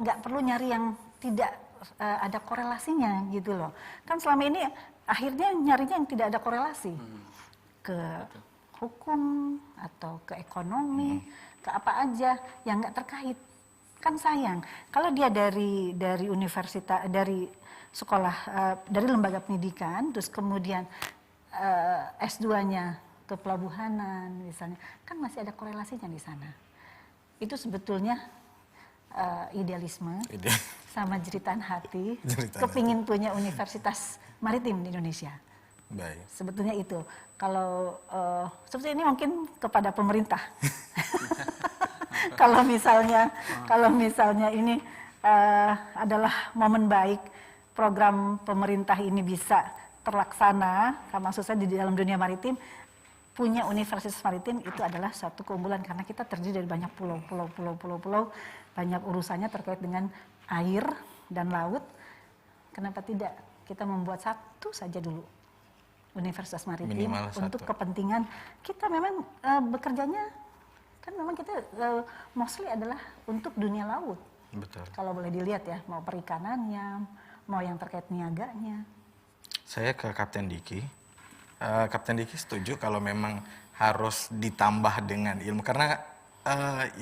nggak perlu nyari yang tidak ada korelasinya gitu loh. Kan selama ini akhirnya nyarinya yang tidak ada korelasi. Ke hukum atau ke ekonomi, ke apa aja yang nggak terkait. Kan sayang. Kalau dia dari universitas, dari sekolah, dari lembaga pendidikan, terus kemudian S2-nya ke pelabuhanan misalnya, kan masih ada korelasinya di sana. Itu sebetulnya idealisme sama jeritan hati, kepingin punya universitas maritim di Indonesia. Baik. Sebetulnya itu. Kalau sebetulnya ini mungkin kepada pemerintah. Kalau misalnya ini adalah momen baik program pemerintah ini bisa terlaksana, maksud saya di dalam dunia maritim punya universitas maritim itu adalah suatu keunggulan karena kita terdiri dari banyak pulau, banyak urusannya terkait dengan air dan laut. Kenapa tidak kita membuat satu saja dulu universitas maritim Minimal untuk satu. kepentingan kita memang bekerjanya kan memang kita mostly adalah untuk dunia laut. Betul. Kalau boleh dilihat ya, mau perikanannya, mau yang terkait niaganya. Saya ke Kapten Diki. Kapten Diki setuju kalau memang harus ditambah dengan ilmu. Karena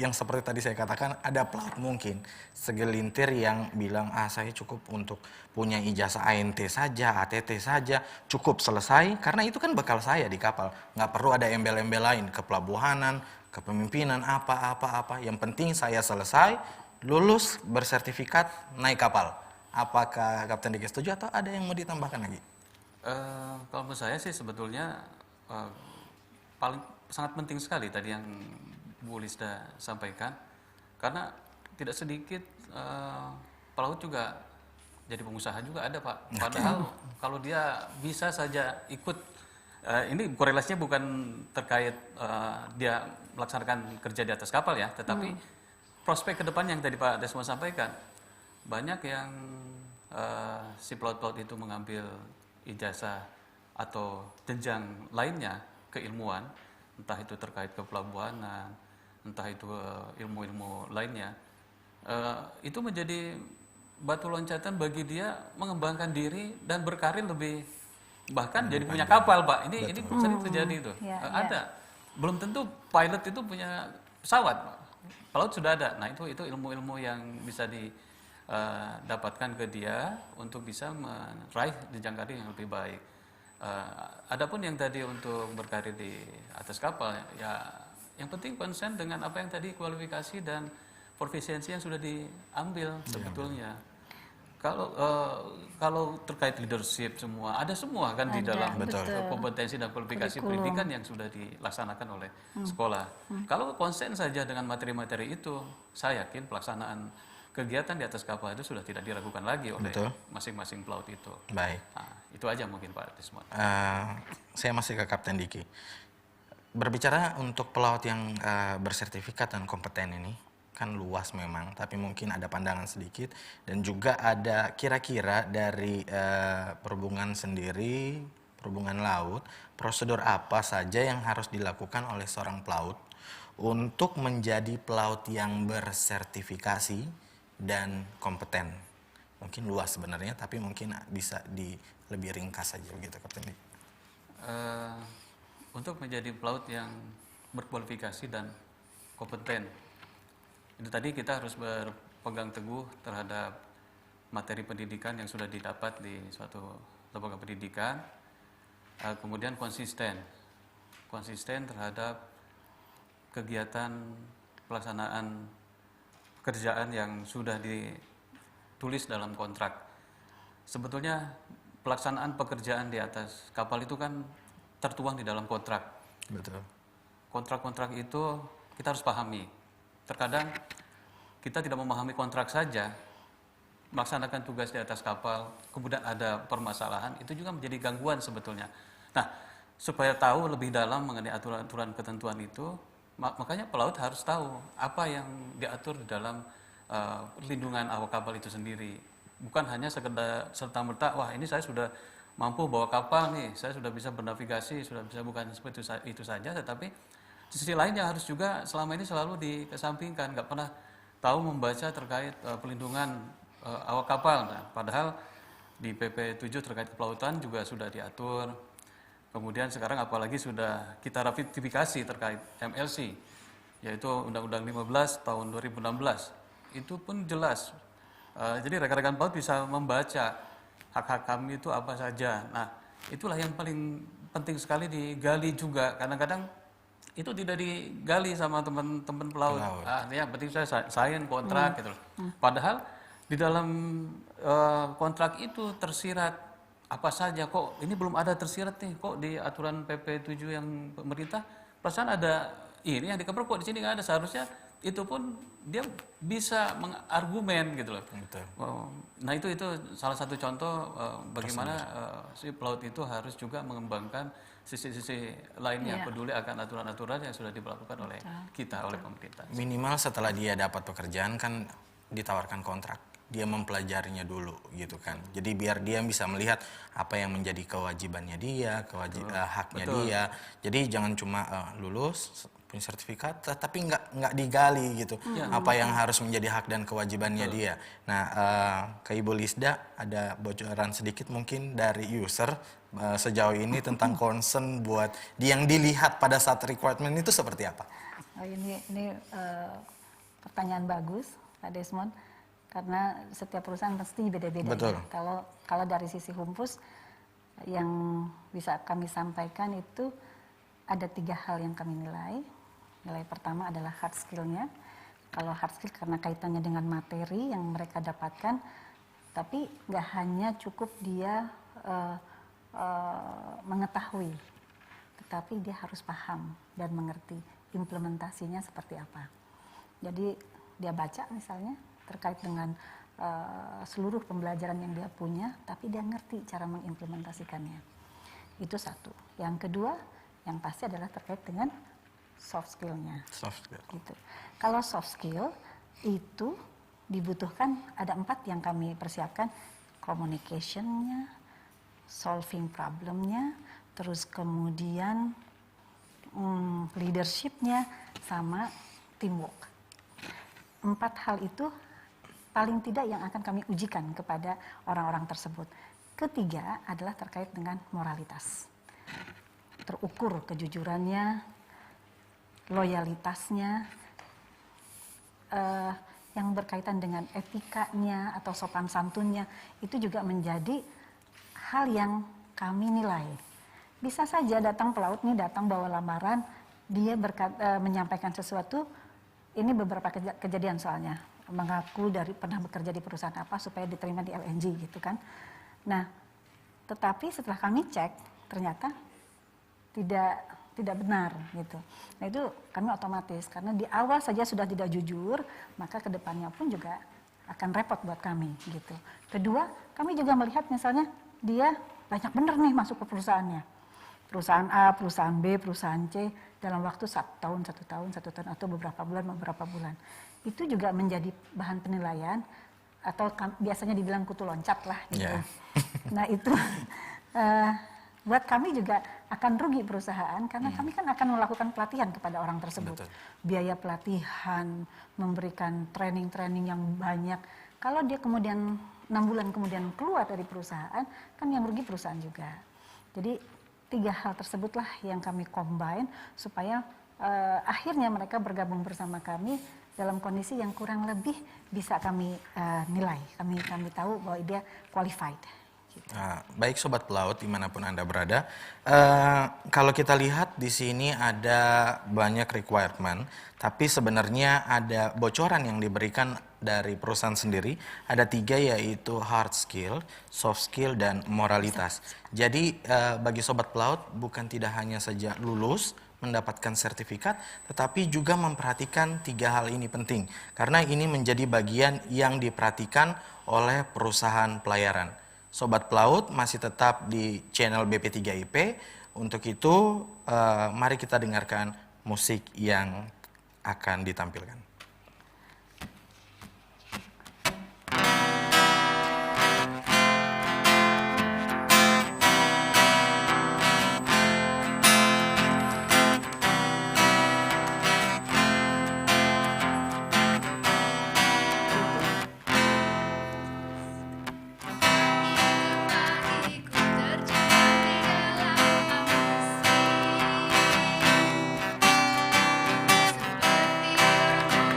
yang seperti tadi saya katakan, ada pelaut mungkin segelintir yang bilang, saya cukup untuk punya ijazah ANT saja, ATT saja, cukup selesai. Karena itu kan bekal saya di kapal. Nggak perlu ada embel-embel lain, kepelabuhanan, kepemimpinan, apa-apa. Yang penting saya selesai, lulus, bersertifikat, naik kapal. Apakah Kapten Diki setuju atau ada yang mau ditambahkan lagi? Kalau menurut saya sih sebetulnya sangat penting sekali tadi yang Bu Lisda sampaikan, karena tidak sedikit pelaut juga jadi pengusaha juga ada Pak. Padahal kalau dia bisa saja ikut, ini korelasinya bukan terkait dia melaksanakan kerja di atas kapal ya, tetapi prospek ke depan yang tadi Pak Desmond sampaikan, banyak yang si pelaut-pelaut itu mengambil ijazah atau jenjang lainnya keilmuan, entah itu terkait kepelabuhanan, entah itu ilmu-ilmu lainnya, itu menjadi batu loncatan bagi dia mengembangkan diri dan berkarir lebih, bahkan jadi punya kapal, Pak. Ini sering terjadi itu. Ada. Belum tentu pilot itu punya pesawat, Pak. Pelaut sudah ada. Nah, itu ilmu-ilmu yang bisa didapatkan ke dia untuk bisa meraih jenjang karir yang lebih baik. Adapun yang tadi untuk berkarir di atas kapal, ya yang penting konsen dengan apa yang tadi kualifikasi dan profesiensi yang sudah diambil sebetulnya. Kalau terkait leadership ada semua kan di dalam kompetensi dan kualifikasi pendidikan yang sudah dilaksanakan oleh sekolah. Kalau konsen saja dengan materi-materi itu, saya yakin pelaksanaan kegiatan di atas kapal itu sudah tidak diragukan lagi oleh masing-masing pelaut itu. Baik. Nah, itu aja mungkin Pak Desmond. Saya masih ke Kapten Diki. Berbicara untuk pelaut yang bersertifikat dan kompeten ini, kan luas memang, tapi mungkin ada pandangan sedikit dan juga ada kira-kira dari perhubungan sendiri, perhubungan laut, prosedur apa saja yang harus dilakukan oleh seorang pelaut untuk menjadi pelaut yang bersertifikasi dan kompeten. Mungkin luas sebenarnya, tapi mungkin bisa lebih ringkas saja begitu, Kapten Diki. Untuk menjadi pelaut yang berkualifikasi dan kompeten, itu tadi kita harus berpegang teguh terhadap materi pendidikan yang sudah didapat di suatu lembaga pendidikan, kemudian konsisten terhadap kegiatan pelaksanaan pekerjaan yang sudah ditulis dalam kontrak. Sebetulnya pelaksanaan pekerjaan di atas kapal itu kan tertuang di dalam kontrak. Betul. Kontrak-kontrak itu kita harus pahami. Terkadang kita tidak memahami kontrak saja, melaksanakan tugas di atas kapal, kemudian ada permasalahan, itu juga menjadi gangguan sebetulnya. Nah, supaya tahu lebih dalam mengenai aturan-aturan ketentuan itu, makanya pelaut harus tahu apa yang diatur di dalam perlindungan awak kapal itu sendiri. Bukan hanya sekedar serta-merta, wah ini saya sudah mampu bawa kapal nih, saya sudah bisa bernavigasi, sudah bisa, bukan seperti itu saja, tetapi sisi lain yang harus juga selama ini selalu dikesampingkan, nggak pernah tahu membaca terkait perlindungan awak kapal. Nah, padahal di PP 7 terkait kelautan juga sudah diatur. Kemudian sekarang apalagi sudah kita ratifikasi terkait MLC, yaitu Undang-Undang 15 tahun 2016. Itu pun jelas. Jadi rekan-rekan pelaut bisa membaca hak-hak kami itu apa saja. Nah, itulah yang paling penting sekali digali juga. Kadang-kadang itu tidak digali sama teman-teman pelaut. Yang penting saya sign kontrak gitu loh. Padahal di dalam kontrak itu tersirat apa saja. Kok ini belum ada tersirat nih, kok di aturan PP 7 yang pemerintah perasaan ada ini yang dikeper, kok di sini nggak ada. Seharusnya itu pun dia bisa mengargumen gitu loh. Betul. Nah itu salah satu contoh bagaimana si pelaut itu harus juga mengembangkan sisi-sisi lainnya, peduli akan aturan-aturan yang sudah diberlakukan oleh kita, oleh pemerintah. Minimal setelah dia dapat pekerjaan kan ditawarkan kontrak, dia mempelajarinya dulu gitu kan. Jadi biar dia bisa melihat apa yang menjadi kewajibannya dia, haknya dia. Jadi jangan cuma lulus punya sertifikat tapi nggak digali gitu apa yang harus menjadi hak dan kewajibannya dia. Nah, ke Ibu Lisda ada bocoran sedikit mungkin dari user sejauh ini tentang concern buat yang dilihat pada saat requirement itu seperti apa? Oh, ini pertanyaan bagus, Pak Desmond, karena setiap perusahaan pasti beda-beda. Betul. Ya. Kalau dari sisi Humpus yang bisa kami sampaikan itu ada 3 hal yang kami nilai. Nilai pertama adalah hard skill-nya. Kalau hard skill karena kaitannya dengan materi yang mereka dapatkan, tapi nggak hanya cukup dia mengetahui, tetapi dia harus paham dan mengerti implementasinya seperti apa. Jadi dia baca misalnya terkait dengan seluruh pembelajaran yang dia punya, tapi dia ngerti cara mengimplementasikannya. Itu satu. Yang kedua, yang pasti adalah terkait dengan soft skill-nya. Soft skill. Gitu. Kalau soft skill itu dibutuhkan ada 4 yang kami persiapkan: communication-nya, solving problemnya, terus kemudian leadershipnya, sama teamwork. 4 hal itu paling tidak yang akan kami ujikan kepada orang-orang tersebut. Ketiga adalah terkait dengan moralitas. Terukur kejujurannya, loyalitasnya, yang berkaitan dengan etikanya atau sopan santunnya, itu juga menjadi hal yang kami nilai. Bisa saja datang pelaut nih, datang bawa lamaran, dia menyampaikan sesuatu, ini beberapa kejadian soalnya, mengaku pernah bekerja di perusahaan apa supaya diterima di LNG gitu kan. Nah, tetapi setelah kami cek, ternyata tidak benar gitu. Nah itu kami otomatis, karena di awal saja sudah tidak jujur, maka kedepannya pun juga akan repot buat kami gitu. Kedua, kami juga melihat misalnya dia banyak benar nih masuk ke perusahaannya. Perusahaan A, perusahaan B, perusahaan C, dalam waktu 1 tahun, atau beberapa bulan. Itu juga menjadi bahan penilaian, atau biasanya dibilang kutu loncat lah gitu. Yeah. Nah itu buat kami juga akan rugi perusahaan, karena kami kan akan melakukan pelatihan kepada orang tersebut. Betul. Biaya pelatihan, memberikan training-training yang banyak. Kalau dia kemudian 6 bulan kemudian keluar dari perusahaan, kan yang rugi perusahaan juga. Jadi 3 hal tersebutlah yang kami combine supaya akhirnya mereka bergabung bersama kami dalam kondisi yang kurang lebih bisa kami nilai. Kami tahu bahwa dia qualified. Nah, baik sobat pelaut dimanapun Anda berada, kalau kita lihat di sini ada banyak requirement, tapi sebenarnya ada bocoran yang diberikan dari perusahaan sendiri. Ada 3, yaitu hard skill, soft skill, dan moralitas. Jadi bagi sobat pelaut bukan tidak hanya saja lulus mendapatkan sertifikat, tetapi juga memperhatikan 3 hal ini penting, karena ini menjadi bagian yang diperhatikan oleh perusahaan pelayaran. Sobat pelaut masih tetap di channel BP3IP. Untuk itu, mari kita dengarkan musik yang akan ditampilkan. Bagiku terjebak di dalam ambisi, seperti orang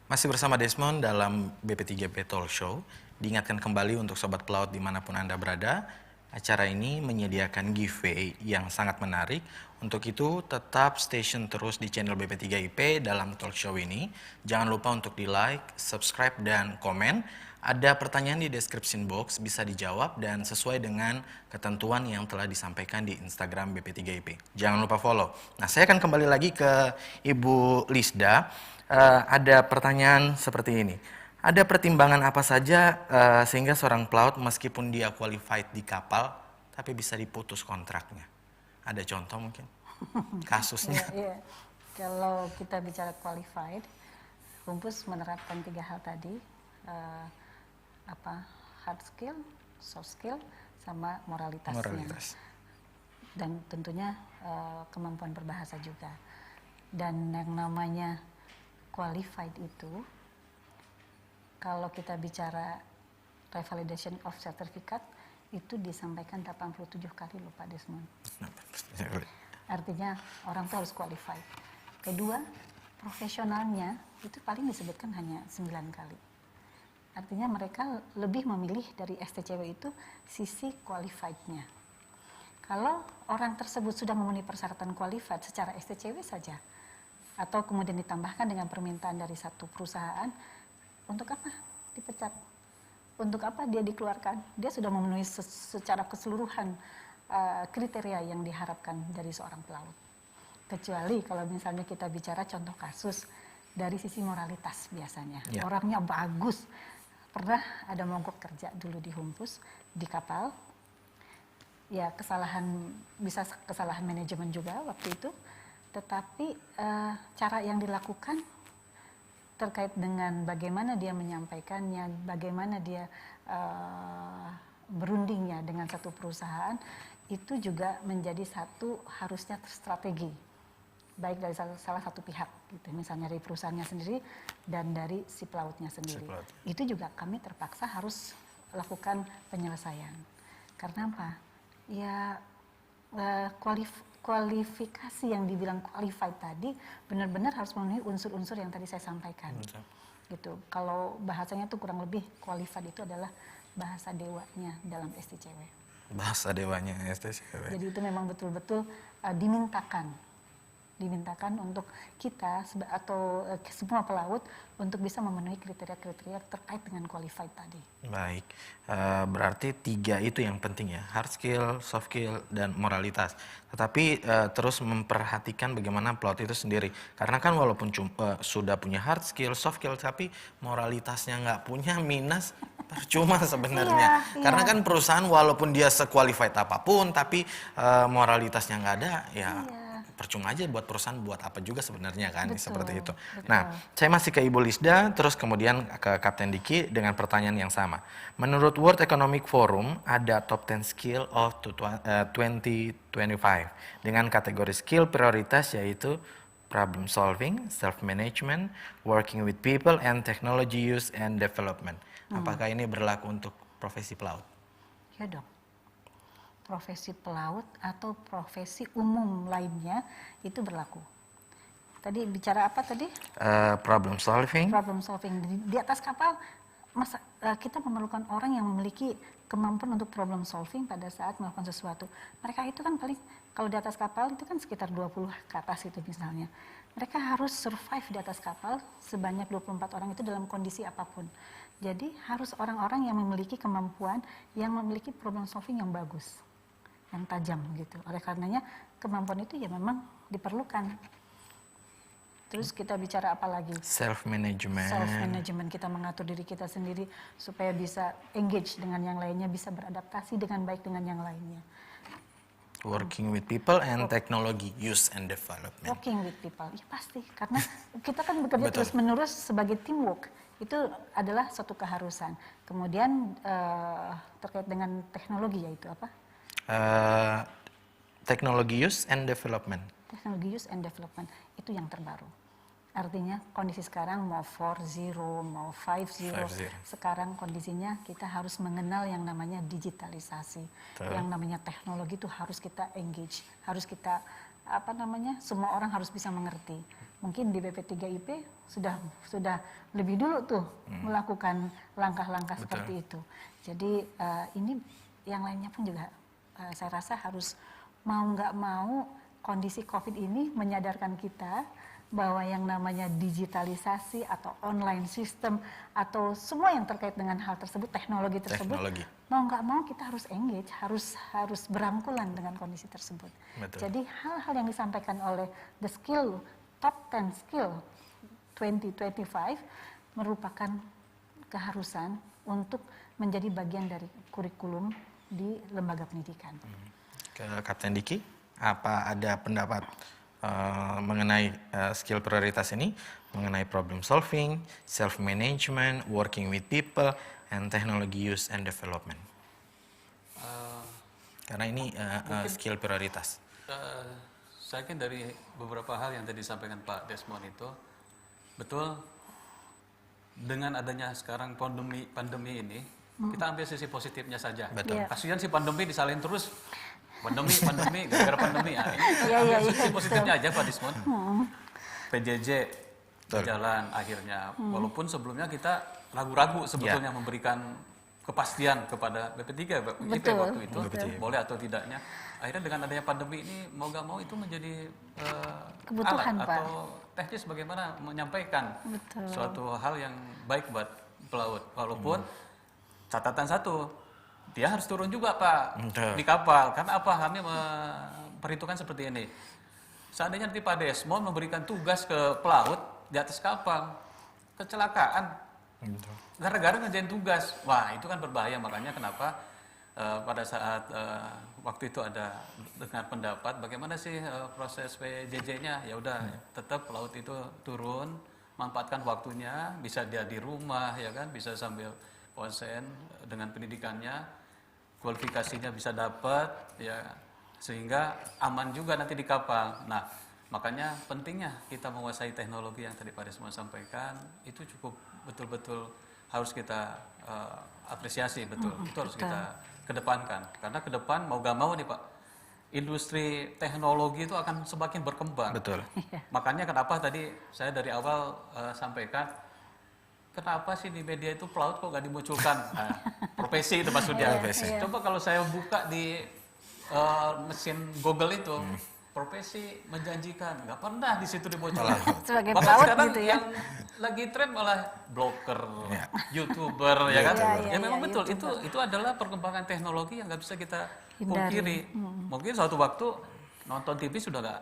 Masih bersama Desmond dalam BP3P Talk Show. Diingatkan kembali untuk sobat pelaut dimanapun Anda berada, acara ini menyediakan giveaway yang sangat menarik. Untuk itu tetap station terus di channel BP3IP dalam talk show ini. Jangan lupa untuk di like, subscribe, dan komen. Ada pertanyaan di description box, bisa dijawab dan sesuai dengan ketentuan yang telah disampaikan di Instagram BP3IP. Jangan lupa follow. Nah, saya akan kembali lagi ke Ibu Lisda. Ada pertanyaan seperti ini. Ada pertimbangan apa saja sehingga seorang pelaut meskipun dia qualified di kapal, tapi bisa diputus kontraknya? Ada contoh mungkin? Kasusnya? Iya. Kalau kita bicara qualified, Rumpus menerapkan 3 hal tadi, hard skill, soft skill, sama moralitasnya. Moralitas. Dan tentunya kemampuan berbahasa juga. Dan yang namanya qualified itu, kalau kita bicara revalidation of certificate, itu disampaikan 87 kali loh Pak Desmond. Artinya orang itu harus qualified. Kedua, profesionalnya itu paling disebutkan hanya 9 kali. Artinya mereka lebih memilih dari STCW itu sisi qualified-nya. Kalau orang tersebut sudah memenuhi persyaratan qualified secara STCW saja, atau kemudian ditambahkan dengan permintaan dari satu perusahaan, untuk apa dipecat? Untuk apa dia dikeluarkan? Dia sudah memenuhi secara keseluruhan kriteria yang diharapkan dari seorang pelaut. Kecuali kalau misalnya kita bicara contoh kasus dari sisi moralitas biasanya. Ya. Orangnya bagus. Pernah ada mogok kerja dulu di Humpus, di kapal. Ya bisa kesalahan manajemen juga waktu itu. Tetapi cara yang dilakukan terkait dengan bagaimana dia menyampaikannya, bagaimana dia berundingnya dengan satu perusahaan, itu juga menjadi harusnya strategi, baik dari salah satu pihak, gitu, misalnya dari perusahaannya sendiri dan dari si pelautnya sendiri. Itu juga kami terpaksa harus lakukan penyelesaian. Karena apa? Ya kualifikasi yang dibilang qualified tadi benar-benar harus memenuhi unsur-unsur yang tadi saya sampaikan. Gitu. Kalau bahasanya tuh kurang lebih qualified itu adalah bahasa dewanya dalam STCW. Bahasa dewanya STCW. Jadi itu memang betul-betul dimintakan untuk kita atau semua pelaut untuk bisa memenuhi kriteria-kriteria terkait dengan qualified tadi. Baik, berarti 3 itu yang penting ya, hard skill, soft skill, dan moralitas. Tetapi terus memperhatikan bagaimana pelaut itu sendiri. Karena kan walaupun sudah punya hard skill, soft skill, tapi moralitasnya nggak punya, minus, percuma sebenarnya. Iya. Karena kan perusahaan walaupun dia se-qualified apapun, tapi moralitasnya nggak ada, ya percuma aja buat perusahaan, buat apa juga sebenarnya kan. Betul, Seperti itu. betul. Nah, saya masih ke Ibu Lisda, terus kemudian ke Kapten Diki dengan pertanyaan yang sama. Menurut World Economic Forum ada top 10 skill of 2025 dengan kategori skill prioritas yaitu problem solving, self management, working with people, and technology use and development. Apakah ini berlaku untuk profesi pelaut? Ya dong. Profesi pelaut atau profesi umum lainnya itu berlaku. Tadi bicara apa tadi? Problem solving. Problem solving. Di atas kapal kita memerlukan orang yang memiliki kemampuan untuk problem solving pada saat melakukan sesuatu. Mereka itu kan paling, kalau di atas kapal itu kan sekitar 20 ke atas itu misalnya. Mereka harus survive di atas kapal sebanyak 24 orang itu dalam kondisi apapun. Jadi harus orang-orang yang memiliki kemampuan, yang memiliki problem solving yang bagus, yang tajam gitu. Oleh karenanya kemampuan itu ya memang diperlukan. Terus kita bicara apa lagi? Self management. Self management, kita mengatur diri kita sendiri supaya bisa engage dengan yang lainnya, bisa beradaptasi dengan baik dengan yang lainnya. Working with people and technology use and development. Working with people, ya pasti. Karena kita kan bekerja Betul. terus-menerus sebagai teamwork. Itu adalah suatu keharusan. Kemudian terkait dengan teknologi, yaitu apa? Technology use and development. Teknologi use and development, itu yang terbaru. Artinya kondisi sekarang mau 4.0, mau 5.0, sekarang kondisinya kita harus mengenal yang namanya digitalisasi. Yang namanya teknologi itu harus kita engage, harus kita semua orang harus bisa mengerti. Mungkin di BP3IP sudah lebih dulu tuh melakukan langkah-langkah seperti itu. Jadi ini yang lainnya pun juga saya rasa harus mau nggak mau kondisi COVID ini menyadarkan kita bahwa yang namanya digitalisasi atau online system atau semua yang terkait dengan hal tersebut, teknologi tersebut, mau nggak mau kita harus engage, harus berangkulan dengan kondisi tersebut. Betul. Jadi hal-hal yang disampaikan oleh the skill top 10 skill 2025 merupakan keharusan untuk menjadi bagian dari kurikulum di lembaga pendidikan. Ke Kapten Diki, apa ada pendapat mengenai skill prioritas ini, mengenai problem solving, self management, working with people, and technology use and development? Karena ini skill prioritas. Saya kira dari beberapa hal yang tadi disampaikan Pak Desmond itu betul. Dengan adanya sekarang pandemi ini, kita ambil sisi positifnya saja. Betul. Kasihan si pandemi disalahin terus. Pandemi, gara-gara pandemi. Sisi positifnya aja Pak Desmond. PJJ berjalan akhirnya. Walaupun sebelumnya kita ragu-ragu sebetulnya memberikan kepastian kepada BP3, BP waktu itu, boleh atau tidaknya. Akhirnya dengan adanya pandemi ini, mau gak mau itu menjadi kebutuhan, alat Pak. atau teknis bagaimana menyampaikan suatu hal yang baik buat pelaut. Walaupun catatan satu, dia harus turun juga Pak di kapal. Karena apa? Kami memperhitungkan seperti ini. Seandainya nanti Pak Desmond memberikan tugas ke pelaut di atas kapal, kecelakaan, gara-gara ngerjain tugas, wah itu kan berbahaya. Makanya kenapa pada saat waktu itu ada dengar pendapat bagaimana sih proses PJJ-nya, ya udah tetap pelaut itu turun, manfaatkan waktunya, bisa dia di rumah ya kan, bisa sambil konsen dengan pendidikannya, kualifikasinya bisa dapat ya, sehingga aman juga nanti di kapal. Nah, makanya pentingnya kita menguasai teknologi yang tadi Pak Desmond sampaikan, itu cukup betul-betul harus kita apresiasi, betul. Itu harus kita kedepankan. Karena ke depan mau gak mau nih Pak, industri teknologi itu akan semakin berkembang. Betul. Makanya kenapa tadi saya dari awal sampaikan, kenapa sih di media itu pelaut kok gak dimunculkan? Nah, profesi itu maksudnya. Coba kalau saya buka di mesin Google itu, profesi menjanjikan, nggak pernah di situ dimunculkan. Sebagai Bahkan pelaut sekarang gitu ya. yang lagi tren malah blogger, YouTuber, ya kan? Ya memang betul, itu adalah perkembangan teknologi yang nggak bisa kita pungkiri. Mungkin suatu waktu nonton TV sudah nggak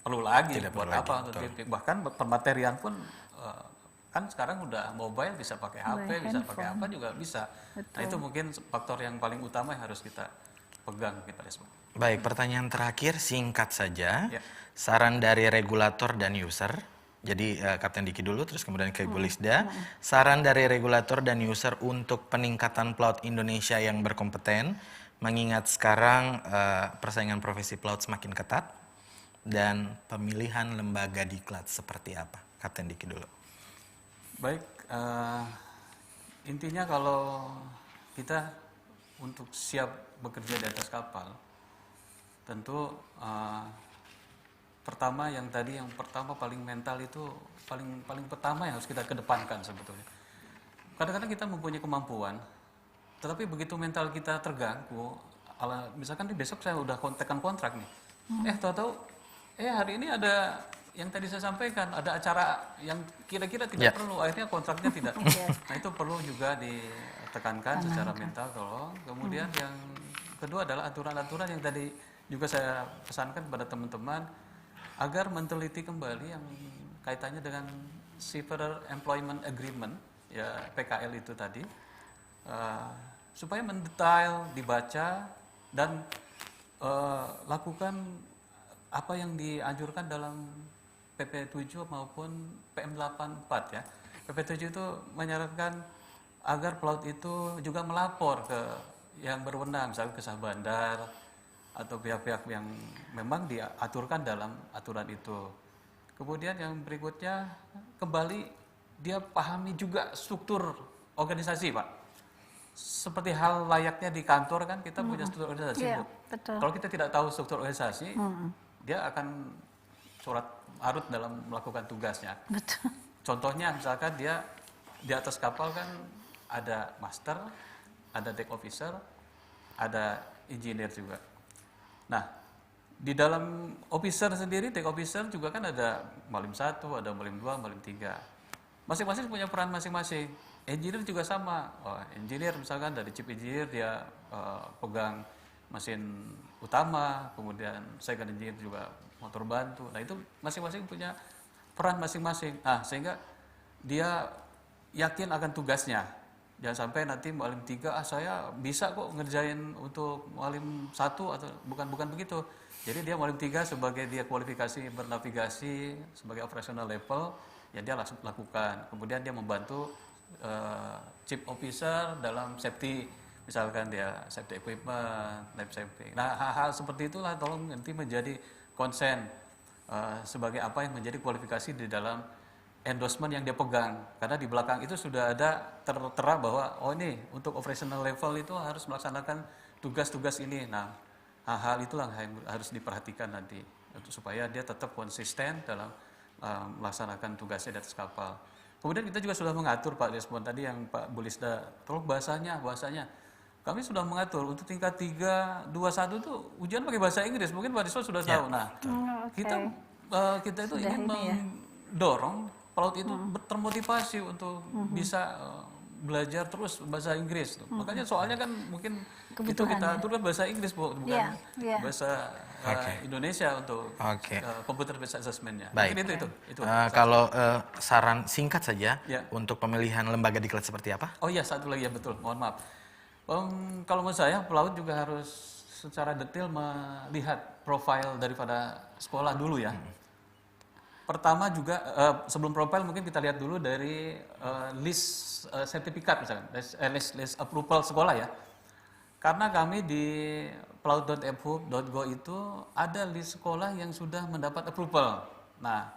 perlu lagi. Buat apa nonton TV? Bahkan permaterian pun kan sekarang udah mobile, bisa pakai HP, bisa pakai apa juga bisa. Nah itu mungkin faktor yang paling utama yang harus kita pegang kita semua. Baik, pertanyaan terakhir singkat saja. Saran dari regulator dan user. Jadi Kapten Diki dulu, terus kemudian ke Ibu Lisda. Saran dari regulator dan user untuk peningkatan pelaut Indonesia yang berkompeten, mengingat sekarang persaingan profesi pelaut semakin ketat, dan pemilihan lembaga diklat seperti apa? Kapten Diki dulu. Baik, intinya kalau kita untuk siap bekerja di atas kapal, tentu yang pertama paling mental itu paling pertama yang harus kita kedepankan sebetulnya. Kadang-kadang kita mempunyai kemampuan, tetapi begitu mental kita terganggu, misalkan besok saya udah tekan kontrak nih, tahu-tahu hari ini ada yang tadi saya sampaikan, ada acara yang kira-kira tidak perlu, akhirnya kontraknya tidak. Nah itu perlu juga ditekankan secara mental tolong. Kemudian yang kedua adalah aturan-aturan yang tadi juga saya pesankan kepada teman-teman agar meneliti kembali yang kaitannya dengan Seafarer Employment Agreement, ya PKL itu tadi, supaya mendetail, dibaca dan lakukan apa yang dianjurkan dalam PP 7 maupun PM 84 ya. PP 7 itu menyarankan agar pelaut itu juga melapor ke yang berwenang, misalnya ke sah bandar atau pihak-pihak yang memang diaturkan dalam aturan itu. Kemudian yang berikutnya, kembali dia pahami juga struktur organisasi Pak. Seperti hal layaknya di kantor kan kita punya struktur organisasi Bu. Betul. Kalau kita tidak tahu struktur organisasi, dia akan surat arut dalam melakukan tugasnya. Betul. Contohnya misalkan dia di atas kapal kan ada master, ada deck officer, ada engineer juga. Nah, di dalam officer sendiri, deck officer juga kan ada malim 1, ada malim 2, malim 3. Masing-masing punya peran masing-masing. Engineer juga sama. Engineer misalkan dari chief engineer dia pegang mesin utama, kemudian second engineer juga motor bantu. Nah, itu masing-masing punya peran masing-masing. Nah, sehingga dia yakin akan tugasnya. Jangan sampai nanti malim 3, saya bisa kok ngerjain untuk malim 1 atau bukan begitu. Jadi dia malim 3 sebagai dia kualifikasi bernavigasi sebagai operational level, ya dia lakukan. Kemudian dia membantu chief officer dalam safety, misalkan dia safety equipment, lab safety. Nah, hal-hal seperti itulah tolong nanti menjadi konsen sebagai apa yang menjadi kualifikasi di dalam endorsement yang dia pegang. Karena di belakang itu sudah ada tertera bahwa ini untuk operational level itu harus melaksanakan tugas-tugas ini. Nah, hal-hal itulah yang harus diperhatikan nanti supaya dia tetap konsisten dalam melaksanakan tugasnya di atas kapal. Kemudian kita juga sudah mengatur Pak Desmond tadi yang Pak Bulisda, tolong bahasanya. Kami sudah mengatur untuk tingkat 3, 2, 1 itu ujian pakai bahasa Inggris. Mungkin Pak Desmond sudah tahu. Nah, kita itu Sudah ingin mendorong pelaut itu termotivasi untuk bisa belajar terus bahasa Inggris. Makanya soalnya kan mungkin itu kita aturkan bahasa Inggris bukan bahasa Indonesia untuk computer based assessment-nya. Baik. Mungkin itu. Kalau saran singkat saja Ya. untuk pemilihan lembaga diklat seperti apa? Oh iya, satu lagi ya, betul. Mohon maaf. Kalau menurut saya pelaut juga harus secara detail melihat profil daripada sekolah dulu ya. Pertama juga sebelum profil mungkin kita lihat dulu dari list sertifikat misalkan, list approval sekolah ya. Karena kami di pelaut.fhub.go itu ada list sekolah yang sudah mendapat approval. Nah,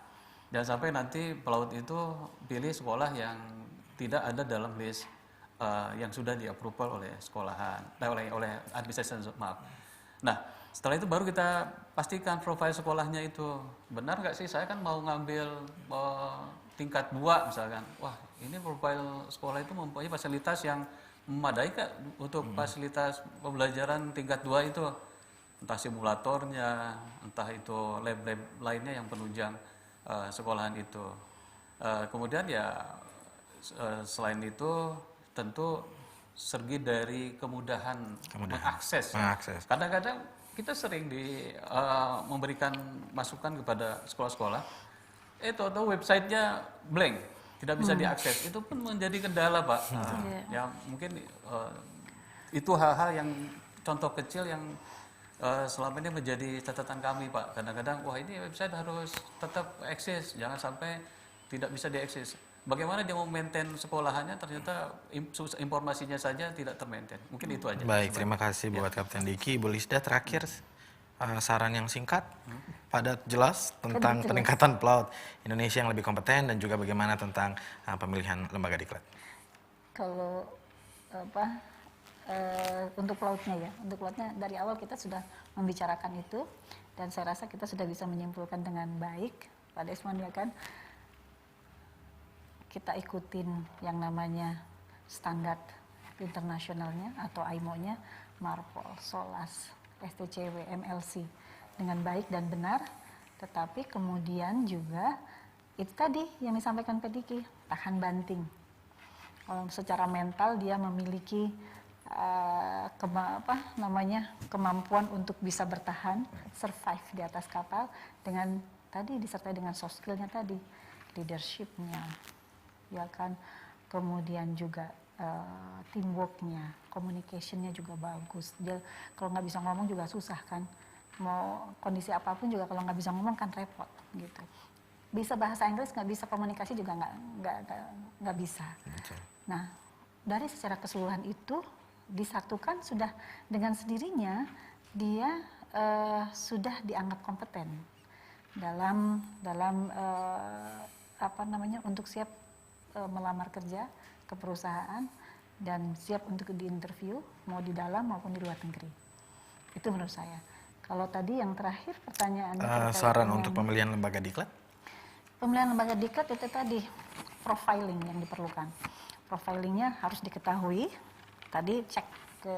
jangan sampai nanti pelaut itu pilih sekolah yang tidak ada dalam list yang sudah di-approval oleh sekolahan, oleh administrasi, maaf. Nah, setelah itu baru kita pastikan profil sekolahnya itu benar nggak sih, saya kan mau ngambil tingkat 2 misalkan. Wah, ini profil sekolah itu mempunyai fasilitas yang memadai Kak untuk fasilitas pembelajaran tingkat 2 itu. Entah simulatornya, entah itu lab-lab lainnya yang penunjang sekolahan itu. Kemudian ya selain itu tentu segi dari kemudahan. Mengakses. Kadang-kadang kita sering memberikan masukan kepada sekolah-sekolah, tahu-tahu websitenya blank, tidak bisa diakses. Itu pun menjadi kendala, Pak. Ya mungkin itu hal-hal yang contoh kecil yang selama ini menjadi catatan kami, Pak. Kadang-kadang, wah ini website harus tetap eksis, jangan sampai tidak bisa diakses. Bagaimana dia mau maintain sekolahannya, ternyata informasinya saja tidak termaintain. Mungkin itu aja. Baik, terima kasih buat Kapten Diki. Bu Lisda, terakhir saran yang singkat, padat, jelas tentang peningkatan pelaut Indonesia yang lebih kompeten dan juga bagaimana tentang pemilihan lembaga diklat. Kalau untuk pelautnya dari awal kita sudah membicarakan itu dan saya rasa kita sudah bisa menyimpulkan dengan baik, Pak Desmond, ya kan. Kita ikutin yang namanya standar internasionalnya atau IMO-nya, MARPOL, SOLAS, STCW, MLC dengan baik dan benar, tetapi kemudian juga itu tadi yang disampaikan Pak Diki, tahan banting. Kalau secara mental dia memiliki kemampuan untuk bisa bertahan, survive di atas kapal dengan tadi disertai dengan soft skill-nya tadi, leadership-nya, ya kan, kemudian juga teamwork-nya, communication-nya juga bagus. Dia kalau nggak bisa ngomong juga susah kan, mau kondisi apapun juga kalau nggak bisa ngomong kan repot gitu. Bisa bahasa Inggris nggak bisa komunikasi juga nggak bisa. Nah, dari secara keseluruhan itu disatukan sudah dengan sendirinya dia sudah dianggap kompeten dalam untuk siap melamar kerja ke perusahaan dan siap untuk diinterview mau di dalam maupun di luar negeri. Itu menurut saya. Kalau tadi yang terakhir pertanyaannya terkait Saran dengan untuk pemilihan lembaga diklat? pemilihan lembaga diklat itu tadi profiling yang diperlukan. Profilingnya harus diketahui. Tadi cek ke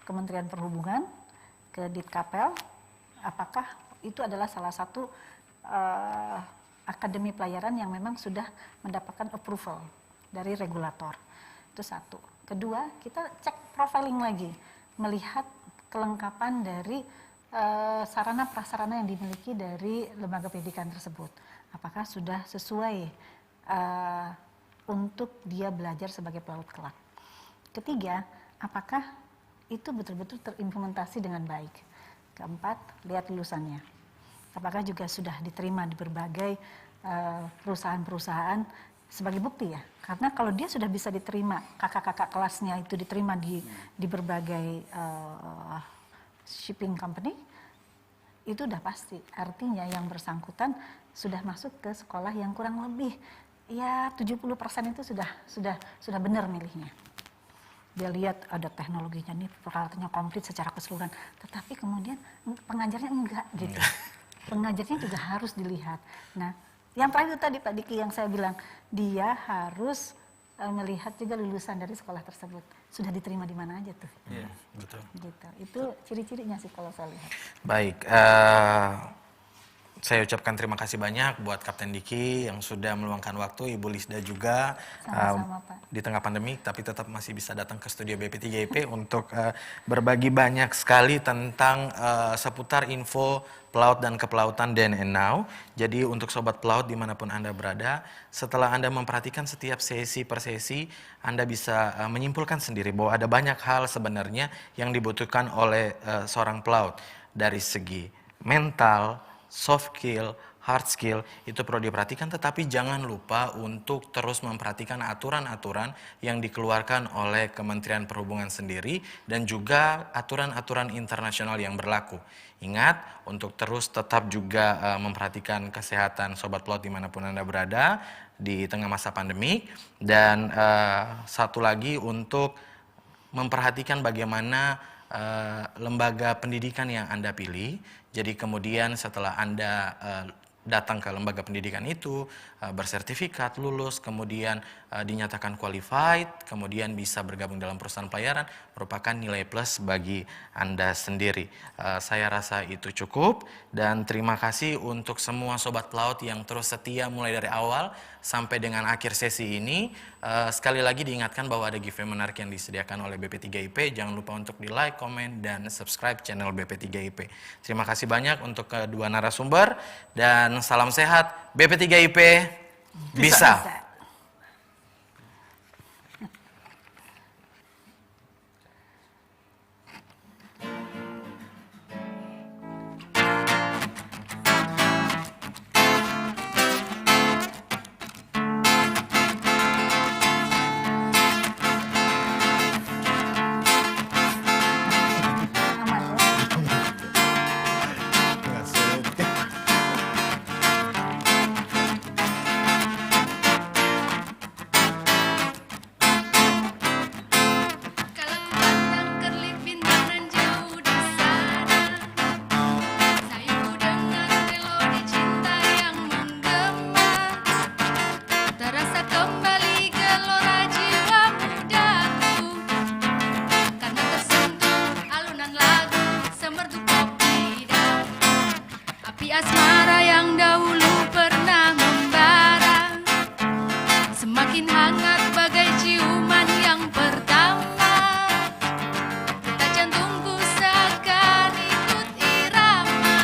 Kementerian Perhubungan, ke Ditkapel, apakah itu adalah salah satu akademi pelayaran yang memang sudah mendapatkan approval dari regulator. Itu satu. Kedua, kita cek profiling lagi, melihat kelengkapan dari sarana prasarana yang dimiliki dari lembaga pendidikan tersebut. Apakah sudah sesuai untuk dia belajar sebagai pelaut kelak. Ketiga, apakah itu betul-betul terimplementasi dengan baik. Keempat, lihat lulusannya. Apakah juga sudah diterima di berbagai perusahaan-perusahaan sebagai bukti ya. Karena kalau dia sudah bisa diterima, kakak-kakak kelasnya itu diterima di berbagai shipping company, itu udah pasti. Artinya yang bersangkutan sudah masuk ke sekolah yang kurang lebih ya 70% itu sudah benar milihnya. Dia lihat ada teknologinya nih, peralatannya komplit secara keseluruhan, tetapi kemudian pengajarnya enggak gitu. Pengajarnya juga harus dilihat. Nah, yang terakhir tadi Pak Diki yang saya bilang, dia harus melihat juga lulusan dari sekolah tersebut. Sudah diterima di mana aja tuh. Iya, betul. Gitu. Itu ciri-cirinya sih kalau saya lihat. Baik, saya ucapkan terima kasih banyak buat Kapten Diki yang sudah meluangkan waktu, Ibu Lisda juga Sama-sama, Pak. di tengah pandemi, tapi tetap masih bisa datang ke studio BP3IP untuk berbagi banyak sekali tentang seputar info pelaut dan kepelautan then and now. Jadi untuk sobat pelaut dimanapun Anda berada, setelah Anda memperhatikan setiap sesi per sesi, Anda bisa menyimpulkan sendiri bahwa ada banyak hal sebenarnya yang dibutuhkan oleh seorang pelaut dari segi mental, soft skill, hard skill, itu perlu diperhatikan, tetapi jangan lupa untuk terus memperhatikan aturan-aturan yang dikeluarkan oleh Kementerian Perhubungan sendiri dan juga aturan-aturan internasional yang berlaku. Ingat untuk terus tetap juga memperhatikan kesehatan sobat pelaut dimanapun Anda berada di tengah masa pandemi. Dan satu lagi untuk memperhatikan bagaimana lembaga pendidikan yang Anda pilih. Jadi kemudian setelah Anda datang ke lembaga pendidikan itu, bersertifikat, lulus, kemudian dinyatakan qualified, kemudian bisa bergabung dalam perusahaan pelayaran, merupakan nilai plus bagi Anda sendiri. Saya rasa itu cukup, dan terima kasih untuk semua sobat pelaut yang terus setia mulai dari awal sampai dengan akhir sesi ini. Sekali lagi diingatkan bahwa ada giveaway menarik yang disediakan oleh BP3IP. Jangan lupa untuk di like, komen, dan subscribe channel BP3IP. Terima kasih banyak untuk kedua narasumber, dan salam sehat. BP3IP bisa. Kalau ku pandang kerlip bintang nan jauh di sana, sayangku dengan melodi cinta yang menggema, terasa kembali gelora jiwa mudaku, karena tersentuh alunan lagu semerdu kopi dan api asmara yang dahulu pernah membara, semakin hangat bagai ciuman yang pertama. Detak jantungku seakan ikut irama,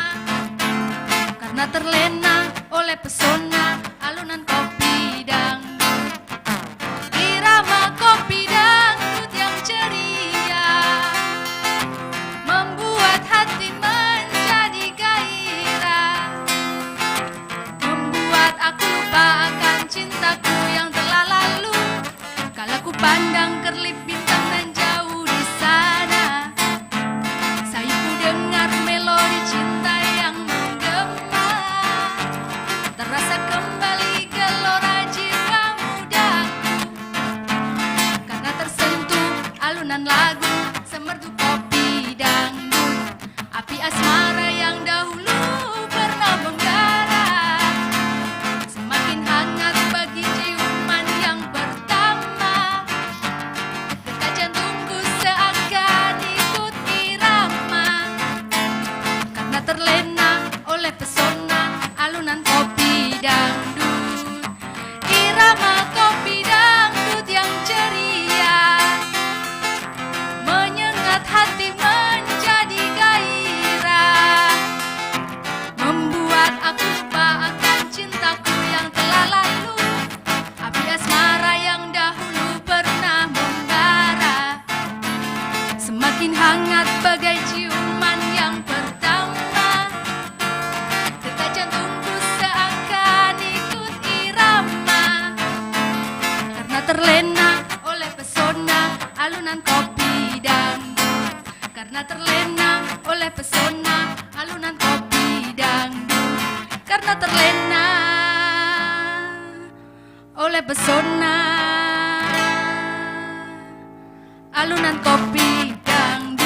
karena terlena oleh pesona alunan kopi dangdut. Irama kopi dangdut yang ceria membuat hati menjadi gairah, membuat aku lupa akan cintaku yang telah lalu. Kala ku terlena oleh pesona alunan kopi dangdut. Karena terlena oleh pesona alunan kopi dangdut. Karena terlena oleh pesona alunan kopi dangdut.